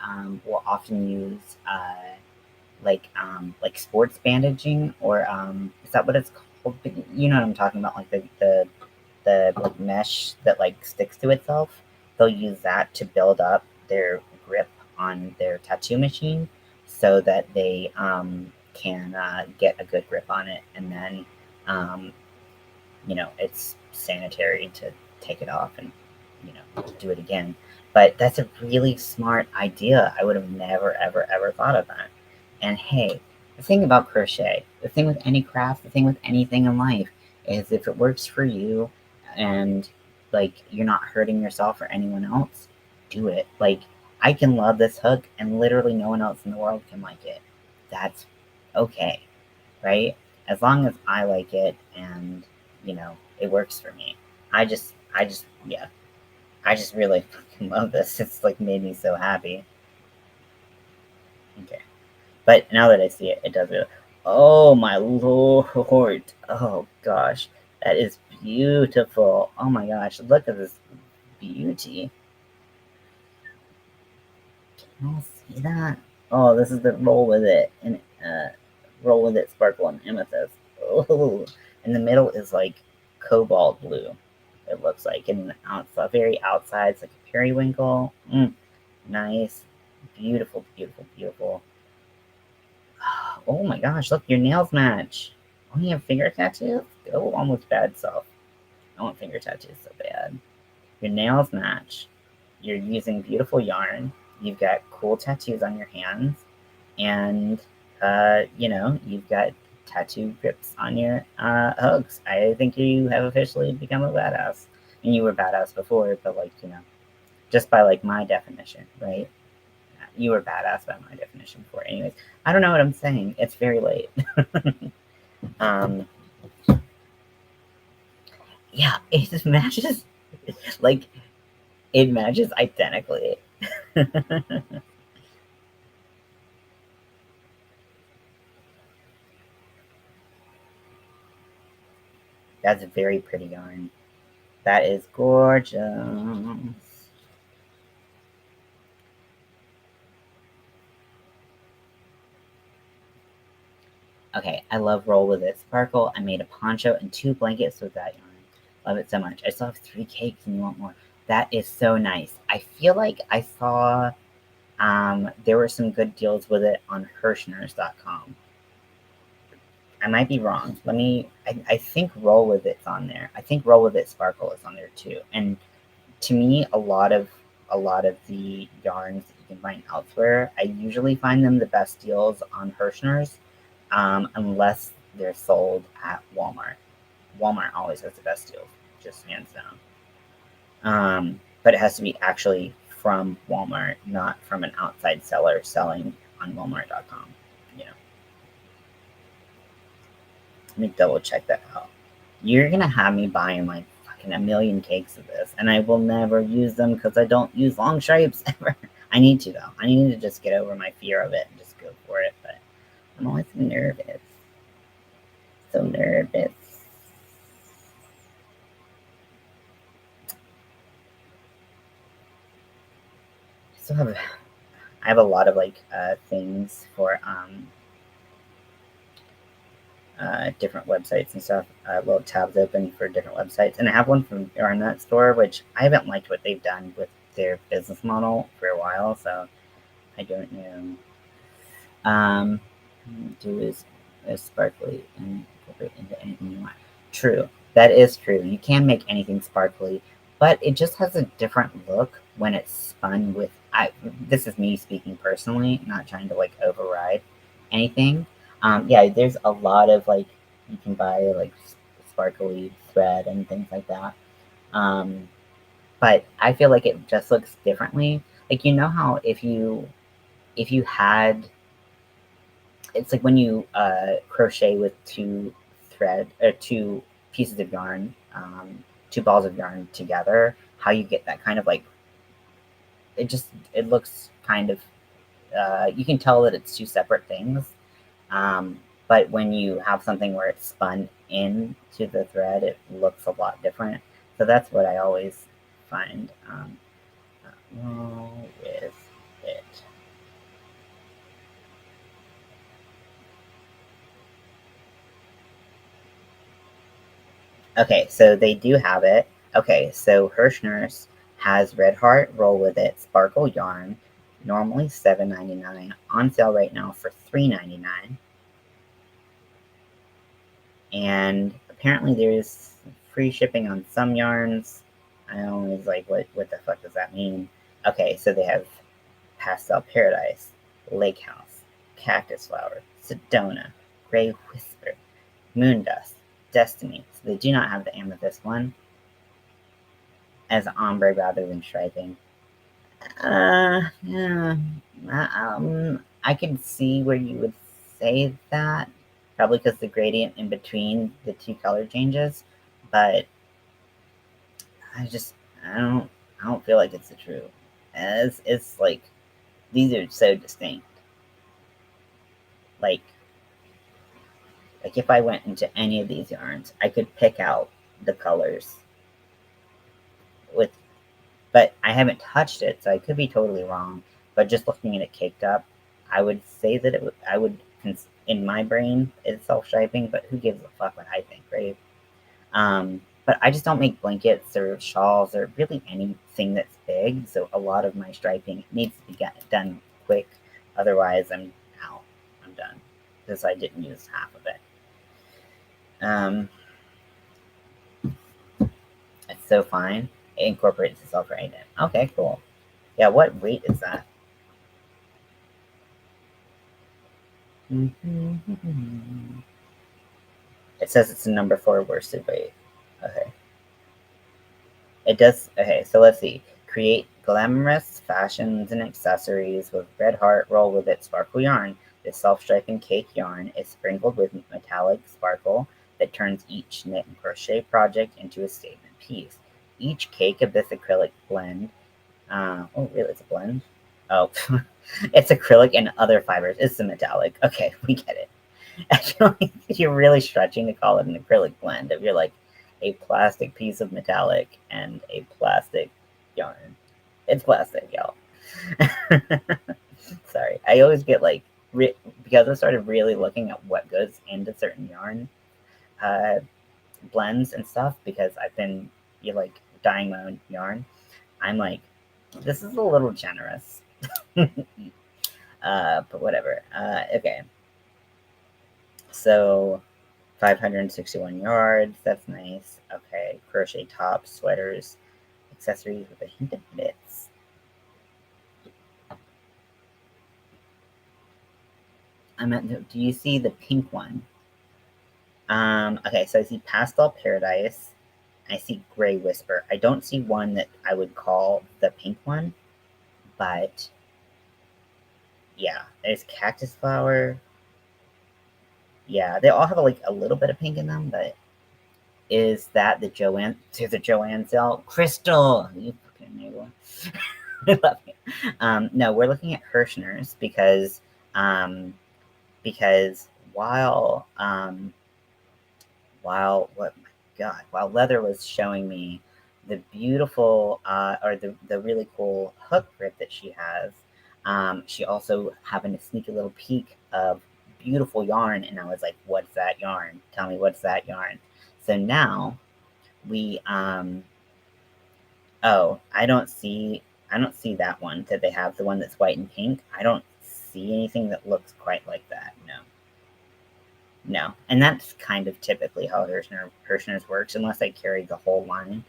will often use like sports bandaging or is that what it's called? You know what I'm talking about, like the like mesh that like sticks to itself. They'll use that to build up their grip on their tattoo machine so that they can get a good grip on it, and then um, it's sanitary to take it off and do it again. But that's a really smart idea. I would have never ever ever thought of that. And hey, the thing about crochet, the thing with any craft, the thing with anything in life is if it works for you and like you're not hurting yourself or anyone else, do it. Like I can love this hook and literally no one else in the world can like it. That's okay, right? As long as I like it and it works for me. Yeah, I just really fucking love this. It's like made me so happy. Okay. But now that I see it, it does really. Oh my lord. Oh gosh. That is beautiful. Oh my gosh. Look at this beauty. Can you see that? Oh, this is the roll with it. And roll with it sparkle and amethyst. Oh. In the middle is like cobalt blue. It looks like. And the very outside, it's like a periwinkle. Nice. Beautiful, beautiful, beautiful. Oh my gosh, look, your nails match. Oh, you have finger tattoos? Go on with bad self. I want finger tattoos so bad. Your nails match. You're using beautiful yarn. You've got cool tattoos on your hands. And, you've got tattoo grips on your hooks. I think you have officially become a badass. And you were badass before, but like, you know, just by like my definition, right? You were badass by my definition before. Anyways, I don't know what I'm saying. It's very late. Yeah, it matches. Like, it matches identically. That's a very pretty yarn. That is gorgeous. Okay, I love Roll With It Sparkle. I made a poncho and 2 blankets with that yarn. Love it so much. I still have 3 cakes and you want more. That is so nice. I feel like I saw there were some good deals with it on Hirschners.com. I might be wrong. I think Roll With It's on there. I think Roll With It Sparkle is on there too. And to me, a lot of the yarns that you can find elsewhere, I usually find them the best deals on Hirschners, unless they're sold at Walmart. Walmart always has the best deals, just hands down. But it has to be actually from Walmart, not from an outside seller selling on Walmart.com. You know. Let me double check that out. You're gonna have me buying like fucking a million cakes of this, and I will never use them because I don't use long stripes ever. I need to though. I need to just get over my fear of it and just go for it. But I'm always nervous. So nervous. I have a lot of like things for different websites and stuff, little tabs open for different websites. And I have one from Yarn Store, which I haven't liked what they've done with their business model for a while, so I don't know. Do is sparkly and incorporate into anything you want. True, that is true. You can make anything sparkly, but it just has a different look when it's spun with. This is me speaking personally, not trying to like override anything. Yeah, there's a lot of like you can buy like sparkly thread and things like that. But I feel like it just looks differently. Like you know how if you had it's like when you crochet with 2 pieces of yarn, 2 balls of yarn together, how you get that kind of like it looks kind of you can tell that it's 2 separate things. But when you have something where it's spun into the thread, it looks a lot different. So that's what I always find with it. Okay, so they do have it. Okay, so Hirschner's has Red Heart Roll With It Sparkle Yarn, normally $7.99, on sale right now for $3.99. And apparently there's free shipping on some yarns. I always like, what the fuck does that mean? Okay, so they have Pastel Paradise, Lake House, Cactus Flower, Sedona, Grey Whisper, Moondust, Destiny. So they do not have the amethyst one as ombre rather than striping. Yeah. I can see where you would say that, probably because the gradient in between the 2 color changes, but I just I don't feel like it's the truth. It's like these are so distinct. Like if I went into any of these yarns, I could pick out the colors with, but I haven't touched it, so I could be totally wrong. But just looking at it caked up, I would say that I would, in my brain, it's self-striping, but who gives a fuck what I think, right? But I just don't make blankets or shawls or really anything that's big, so a lot of my striping needs to be done quick. Otherwise, I'm out. I'm done because I didn't use half of it. It's so fine. It incorporates itself right in. Okay, cool. Yeah, what weight is that? It says it's a number 4 worsted weight. Okay. It does. Okay, so let's see. Create glamorous fashions and accessories with red heart roll with it sparkle yarn. This self-striping cake yarn is sprinkled with metallic sparkle that turns each knit and crochet project into a statement piece. Each cake of this acrylic blend. Oh, really? It's a blend? Oh, it's acrylic and other fibers. It's the metallic. Okay, we get it. I feel like you're really stretching to call it an acrylic blend if you're like a plastic piece of metallic and a plastic yarn. It's plastic, y'all. Sorry. I always get like, because I started really looking at what goes into certain yarn uh, blends and stuff, because I've been like dyeing my own yarn. I'm like, this is a little generous. But whatever. Okay. So 561 yards. That's nice. Okay. Crochet tops, sweaters, accessories with a hint of knits. Do you see the pink one? Okay, so I see Pastel Paradise. I see Gray Whisper. I don't see one that I would call the pink one, but yeah, there's Cactus Flower. Yeah, they all have like a little bit of pink in them, but is that the Joanne? There's a Joanne sale. Crystal, you fucking new one. I love you. No, we're looking at Hirschner's because what my god, while Leather was showing me the beautiful or the really cool hook grip that she has, she also happened to sneak a little peek of beautiful yarn, and I was like, what's that yarn? Tell me what's that yarn. So now we oh, I don't see that one that they have, the one that's white and pink. I don't see anything that looks quite like that. No. No. And that's kind of typically how Hirschner's works, unless they carry the whole line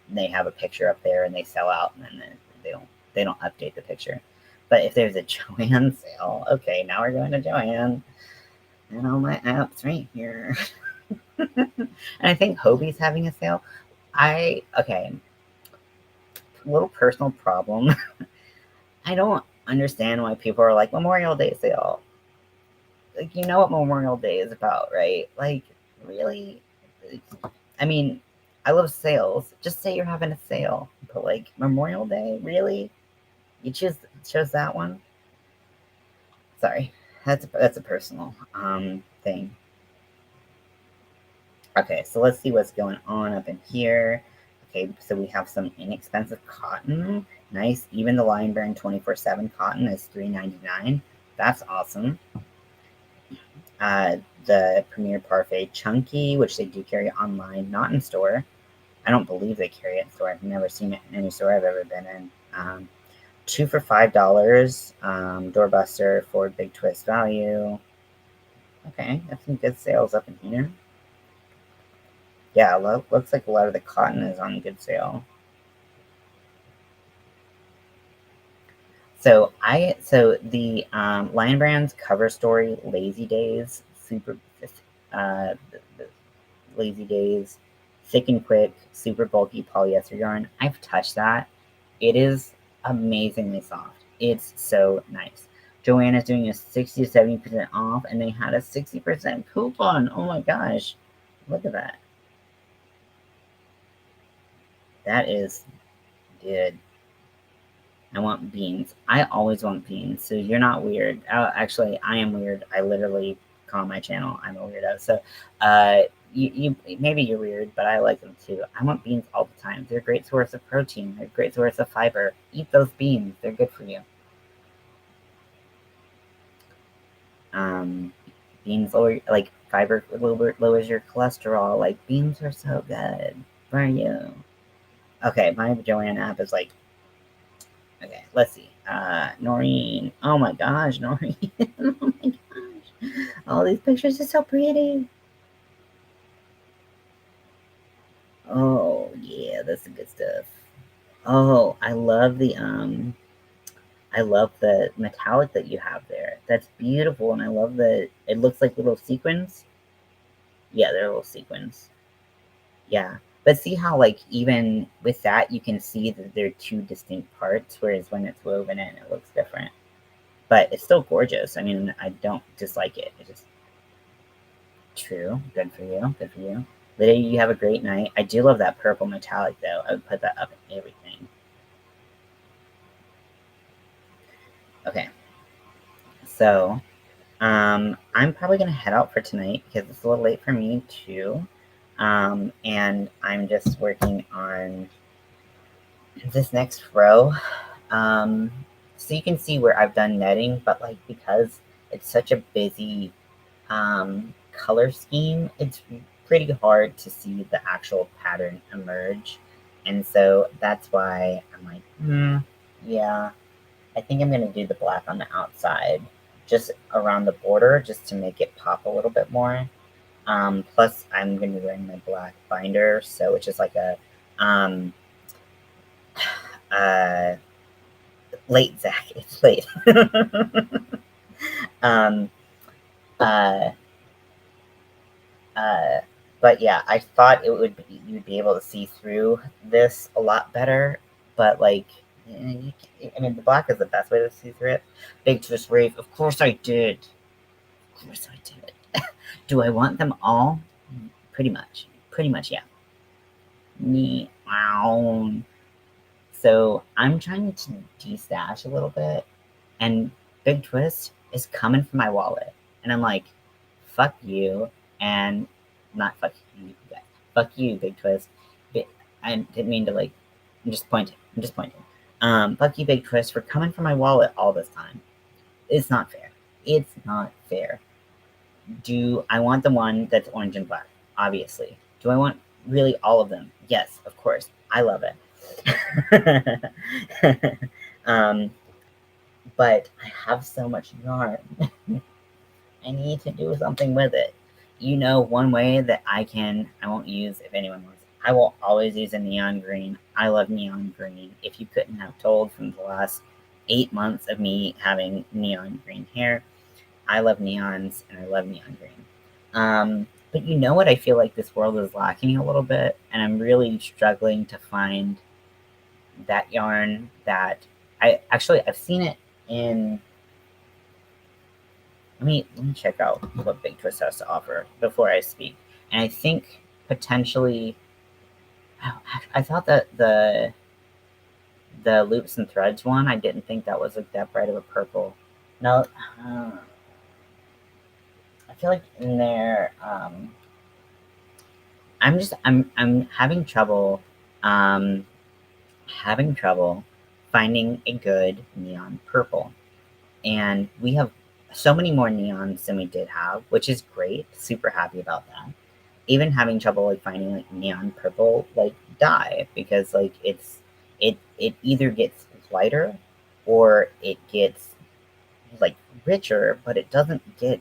and they have a picture up there and they sell out, and then they don't update the picture. But if there's a Joanne sale, okay, now we're going to Joanne. And all my apps right here. And I think Hobie's having a sale. Okay, little personal problem. I don't understand why people are like, Memorial Day sale. Like, you know what Memorial Day is about, right? Like, really? I mean, I love sales. Just say you're having a sale. But like Memorial Day, really? You chose that one? Sorry. That's a personal thing. Okay, so let's see what's going on up in here. Okay, so we have some inexpensive cotton. Nice. Even the Lion Brand 24/7 cotton is $3.99. That's awesome. The Premier Parfait Chunky, which they do carry online, not in store. I don't believe they carry it in store. I've never seen it in any store I've ever been in. 2 for $5. Doorbuster for Big Twist value. Okay, got some good sales up in here. Yeah, looks like a lot of the cotton is on good sale. So the Lion Brand's cover story, Lazy Days, Lazy Days, thick and quick, super bulky polyester yarn. I've touched that. It is amazingly soft. It's so nice. Joanne is doing a 60 to 70% off, and they had a 60% coupon. Oh my gosh. Look at that. That is good. I want beans. I always want beans, so you're not weird. Actually, I am weird. I literally call my channel I'm a weirdo. So you maybe you're weird, but I like them too. I want beans all the time. They're a great source of protein. They're a great source of fiber. Eat those beans. They're good for you. Beans lower, like, fiber lowers your cholesterol. Like, beans are so good for you. Okay, my Joanne app is like, okay, let's see. Noreen. Oh my gosh, Noreen. Oh my gosh. All these pictures are so pretty. Oh yeah, that's the good stuff. Oh, I love the metallic that you have there. That's beautiful, and I love that it looks like little sequins. Yeah, they're little sequins. Yeah. But see how, like, even with that, you can see that they're two distinct parts, whereas when it's woven in, it looks different. But it's still gorgeous. I mean, I don't dislike it. It's just true. Good for you. Good for you. Lydia, you have a great night. I do love that purple metallic, though. I would put that up in everything. Okay. So, I'm probably going to head out for tonight because it's a little late for me, too. And I'm just working on this next row. So you can see where I've done netting, but like because it's such a busy color scheme, it's pretty hard to see the actual pattern emerge. And so that's why I'm like, yeah, I think I'm going to do the black on the outside, just around the border, just to make it pop a little bit more. Plus, I'm going to be wearing my black binder, so it's just like a late, Zach. It's late. um, uh, but yeah, I thought it would be, you'd be able to see through this a lot better. But like, I mean, the black is the best way to see through it. Big twist rave. Of course I did. Of course I did. Do I want them all? Pretty much. Pretty much, yeah. Meow. So I'm trying to de-stash a little bit, and Big Twist is coming for my wallet. And I'm like, fuck you, and not fuck you, guys. Fuck you, Big Twist. I didn't mean to, like, I'm just pointing. Fuck you, Big Twist, for coming for my wallet all this time. It's not fair. It's not fair. Do I want the one that's orange and black? Obviously. Do I want really all of them? Yes, of course. I love it. But I have so much yarn. I need to do something with it. You know, one way that I won't use if anyone wants. I will always use a neon green. I love neon green. If you couldn't have told from the last 8 months of me having neon green hair, I love neons and I love neon green. But you know what I feel like this world is lacking a little bit, and I'm really struggling to find that yarn that I've seen it in. Let me check out what Big Twist has to offer before I speak. And I think potentially, I thought that the loops and threads one, I didn't think that was like that bright of a purple. No, I feel like in there, I'm having trouble, finding a good neon purple. And we have so many more neons than we did have, which is great. Super happy about that. Even having trouble like finding like neon purple like dye, because like it either gets lighter or it gets like richer, but it doesn't get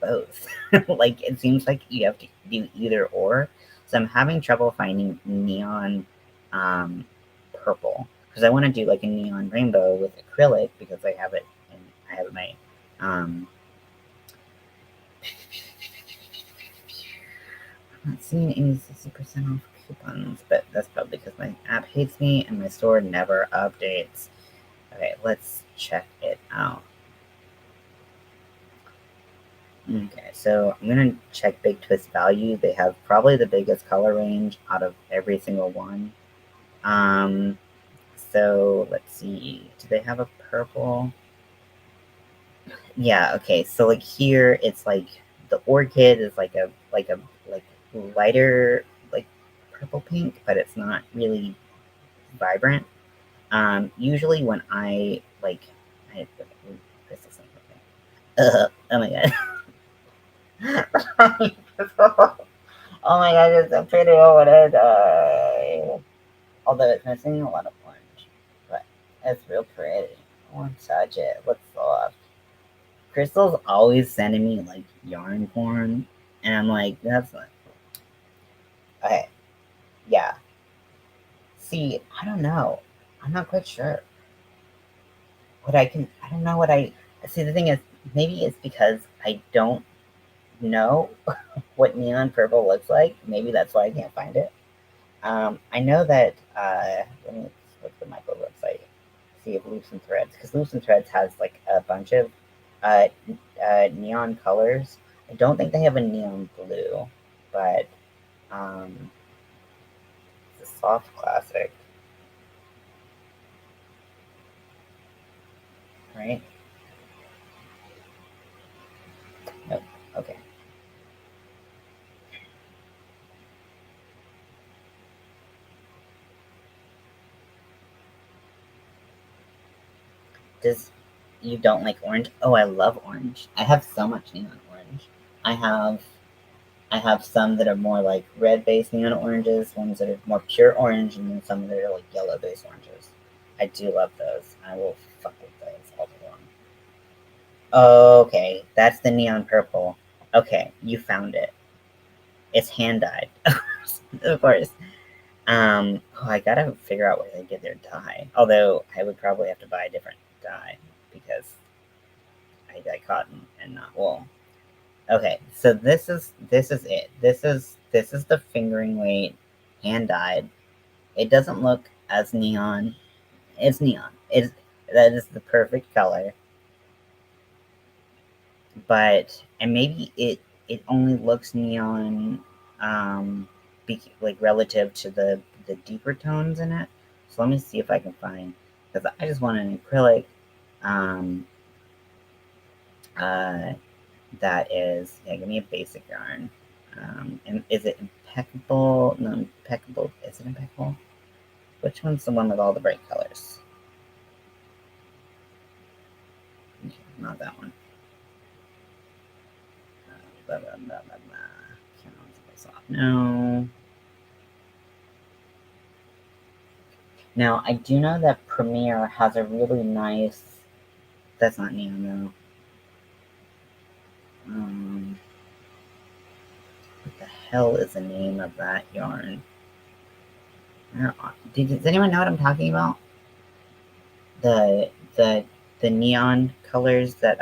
both. Like it seems like you have to do either or. So I'm having trouble finding neon purple, because I want to do like a neon rainbow with acrylic, because I have it and I have my I'm not seeing any 60% off coupons, but that's probably because my app hates me and my store never updates. Okay, let's check it out. Okay, so I'm gonna check Big Twist value. They have probably the biggest color range out of every single one. So let's see. Do they have a purple? Yeah, okay. So like here it's like the orchid is like a lighter like purple pink, but it's not really vibrant. Usually when I like oh my god. Oh my god, it's so pretty over there. Although it's missing a lot of orange, but it's real pretty. I want to touch it. It looks soft. Crystal's always sending me like yarn porn, and I'm like, that's not okay. Yeah. See, I don't know. I'm not quite sure what I can. I don't know what I. See, the thing is, maybe it's because I don't know what neon purple looks like. Maybe that's why I can't find it. I know that, let me look at the Michael website, see if Loops and Threads, because Loops and Threads has like a bunch of uh, neon colors. I don't think they have a neon blue, but it's a soft classic, right? Nope. Okay. Does you don't like orange? Oh, I love orange. I have so much neon orange. I have I have some that are more like red-based neon oranges, ones that are more pure orange, and then some that are like yellow-based oranges. I do love those. I will fuck with those all day long. Okay, that's the neon purple. Okay, you found it. It's hand dyed, of course. Oh, I gotta figure out where they get their dye. Although I would probably have to buy a different dye because I dye cotton and not wool. Okay, so this is it. This is the fingering weight, hand dyed. It doesn't look as neon. It's neon. That is the perfect color. But and maybe it only looks neon, like relative to the deeper tones in it. So let me see if I can find, because I just want an acrylic, um, uh, that is, yeah, give me a basic yarn. And is it impeccable? No, impeccable. Is it impeccable? Which one's the one with all the bright colors? Okay, not that one. Blah, blah, blah, blah, blah. No. Now, I do know that Premiere has a really nice. That's not neon though. What the hell is the name of that yarn? Does anyone know what I'm talking about? The the the neon colors that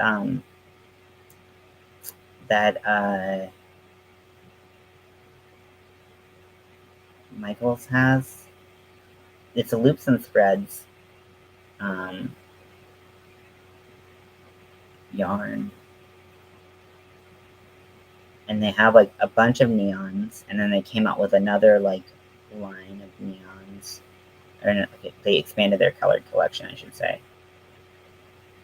Michaels has. It's a Loops and Threads um, yarn, and they have like a bunch of neons, and then they came out with another like line of neons. Or no, okay, they expanded their colored collection, I should say.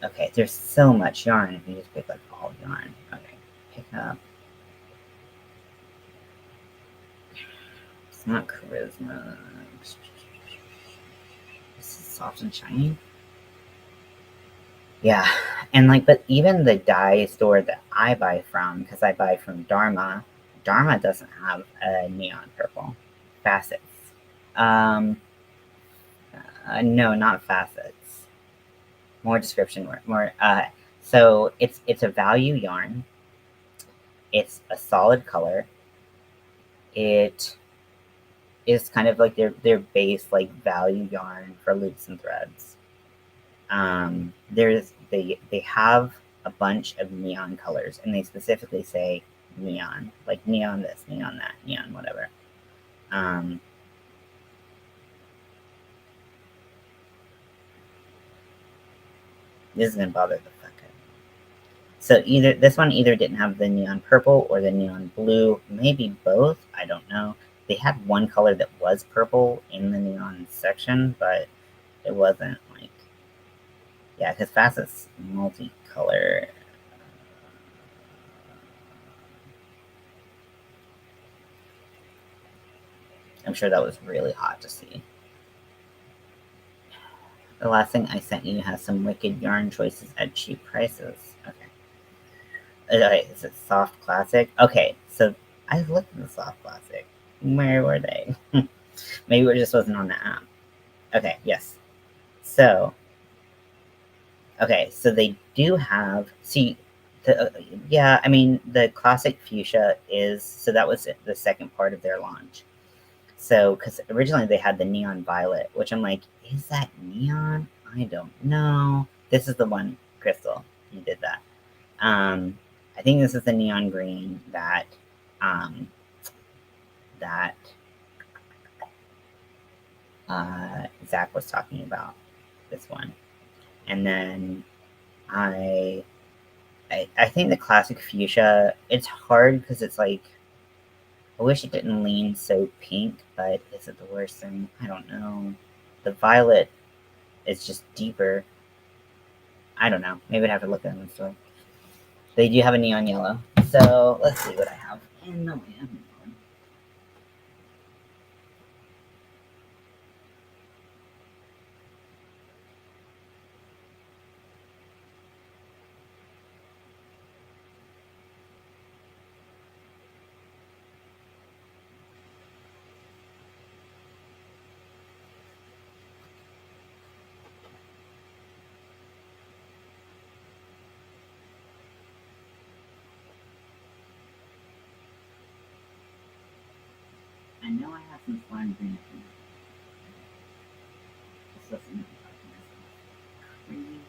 Okay, there's so much yarn if you just pick like all yarn. Okay, pick up. It's not charisma. This is soft and shiny. Yeah, and like, but even the dye store that I buy from, because I buy from Dharma doesn't have a neon purple facets. Um, no, not facets. More description, more. So it's a value yarn. It's a solid color. It is kind of like their base like value yarn for loops and threads. They have a bunch of neon colors, and they specifically say neon, like neon this, neon that, neon whatever. Um, this is gonna bother the fuck out of me. So either this one either didn't have the neon purple or the neon blue, maybe both. I don't know. They had one color that was purple in the neon section, but it wasn't like, yeah, because facets multicolor. I'm sure that was really hot to see. The last thing I sent you has some wicked yarn choices at cheap prices. Okay, is it soft classic? Okay, so I looked at the soft classic. Where were they? Maybe it just wasn't on the app. Okay, yes. So, okay, so they do have, see, yeah, I mean, the classic fuchsia is, so that was the second part of their launch. So, because originally they had the neon violet, which I'm like, is that neon? I don't know. This is the one, Crystal. You did that. Um, I think this is the neon green that Zach was talking about, this one. And then I think the classic fuchsia, it's hard because it's like, I wish it didn't lean so pink, but is it the worst thing? I don't know. The violet is just deeper. I don't know. Maybe I'd have to look at them in the store. They do have a neon yellow. So let's see what I have. And no, I haven't. I know I have some slime green. This wasn't crazy.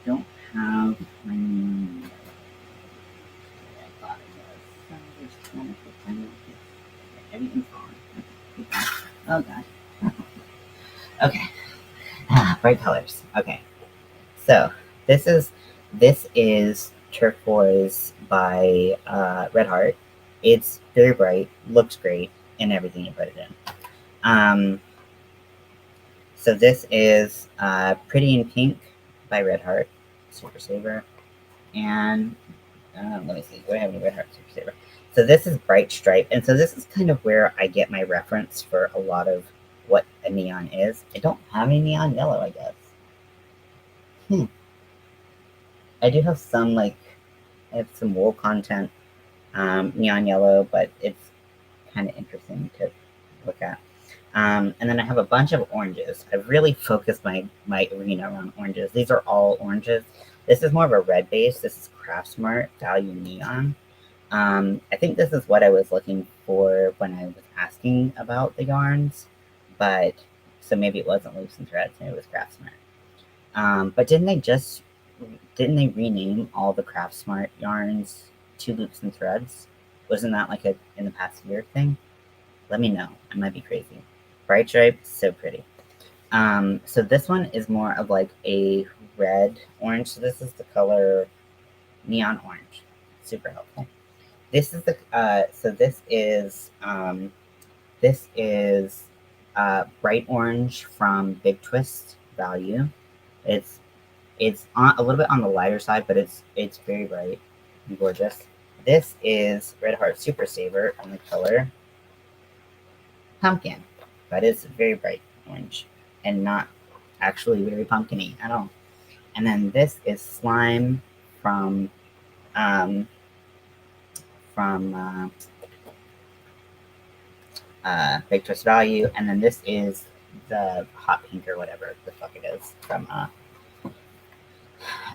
I don't have my new. I thought it was. So there's 20%. Everything's gone. Oh god. Okay. Bright colors. Okay. So this is turquoise by Red Heart. It's very bright, looks great, and everything you put it in. So this is Pretty in Pink by Red Heart, Super Saver. And let me see, do I have any Red Heart Super Saver? So this is Bright Stripe, and so this is kind of where I get my reference for a lot of what a neon is. I don't have any neon yellow, I guess. I do have some, like, I have some wool content, neon yellow, but it's kind of interesting to look at. And then I have a bunch of oranges. I've really focused my arena around oranges. These are all oranges. This is more of a red base. This is Craftsmart Value Neon. I think this is what I was looking for when I was asking about the yarns, but so maybe it wasn't Loops and Threads, maybe it was Craftsmart. But didn't they rename all the Craftsmart yarns to Loops and Threads? Wasn't that like a in the past year thing? Let me know. I might be crazy. Bright Stripe, so pretty. So this one is more of like a red orange. So this is the color Neon Orange. Super helpful. This is the so this is Bright Orange from Big Twist Value. It's on a little bit on the lighter side, but it's very bright and gorgeous. This is Red Heart Super Saver in the color Pumpkin, but it's very bright orange and not actually very pumpkin-y at all. And then this is Slime from Big Twist Value, and then this is the Hot Pink or whatever the fuck it is from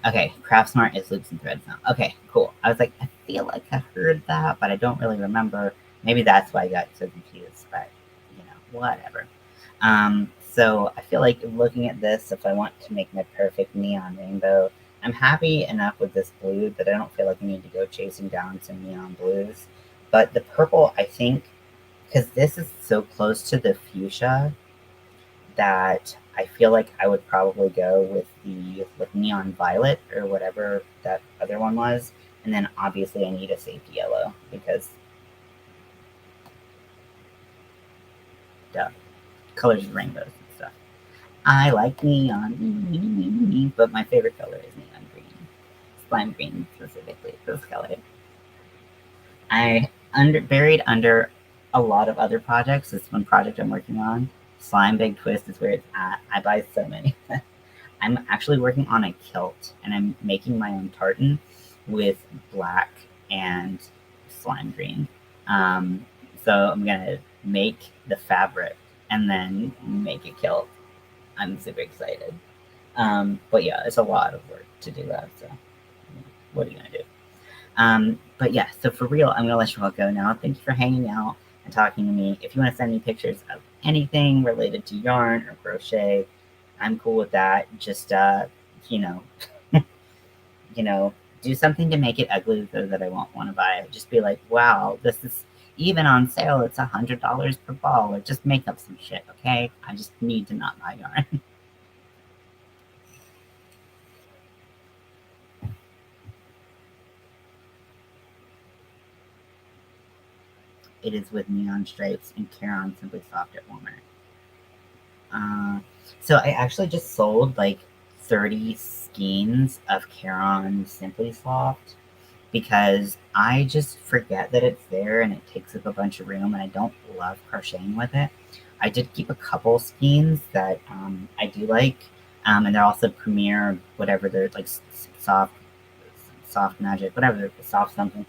okay, Craftsmart is Loops and Threads now. Okay, cool. I was like, I feel like I heard that, but I don't really remember. Maybe that's why I got so confused, but you know, whatever. So I feel like looking at this, if I want to make my perfect neon rainbow, I'm happy enough with this blue that I don't feel like I need to go chasing down some neon blues. But the purple, I think, because this is so close to the fuchsia, that I feel like I would probably go with with neon violet or whatever that other one was, and then obviously I need a safety yellow because duh, colors of rainbows and stuff. I like neon, but my favorite color is neon green, slime green specifically. This color. I buried under a lot of other projects. This one project I'm working on, Slime Big Twist, is where it's at. I buy so many. I'm actually working on a kilt, and I'm making my own tartan with black and slime green. So I'm gonna make the fabric and then make a kilt. I'm super excited. But yeah, it's a lot of work to do that. So what are you gonna do? But yeah, so for real, I'm gonna let you all go now. Thank you for hanging out and talking to me. If you want to send me pictures of anything related to yarn or crochet, I'm cool with that. Just, you know, you know, do something to make it ugly so that I won't want to buy it. Just be like, wow, this is even on sale. It's $100 per ball, or just make up some shit, okay? I just need to not buy yarn. It is with neon stripes and Caron Simply Soft at Walmart. Uh, so I actually just sold like 30 skeins of Caron Simply Soft because I just forget that it's there and it takes up a bunch of room and I don't love crocheting with it. I did keep a couple skeins that I do like, and they're also Premier, whatever they're like soft, soft magic, whatever they're soft something,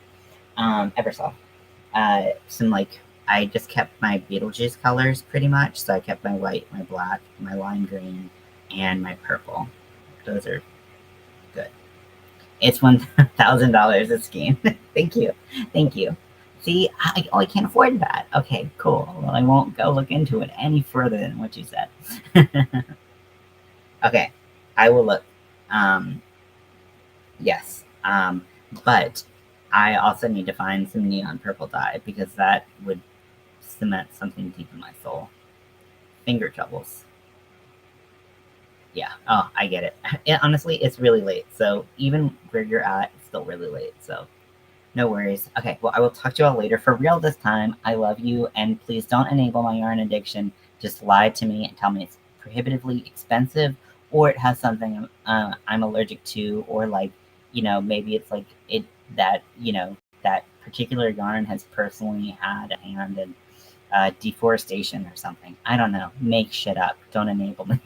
Eversoft. Some like I just kept my Beetlejuice colors pretty much. So I kept my white, my black, my lime green, and my purple. Those are good. It's $1,000 a skein. Thank you, thank you. See, I can't afford that. Okay, cool. Well, I won't go look into it any further than what you said. Okay, I will look. Um, yes. But I also need to find some neon purple dye because that would cement something deep in my soul. Finger troubles. Yeah. Oh, I get it. Honestly, it's really late. So even where you're at, it's still really late. So no worries. Okay, well, I will talk to you all later. For real this time, I love you, and please don't enable my yarn addiction. Just lie to me and tell me it's prohibitively expensive, or it has something I'm allergic to, or like, maybe it's like that particular yarn has personally had a hand in deforestation or something. I don't know. Make shit up. Don't enable me.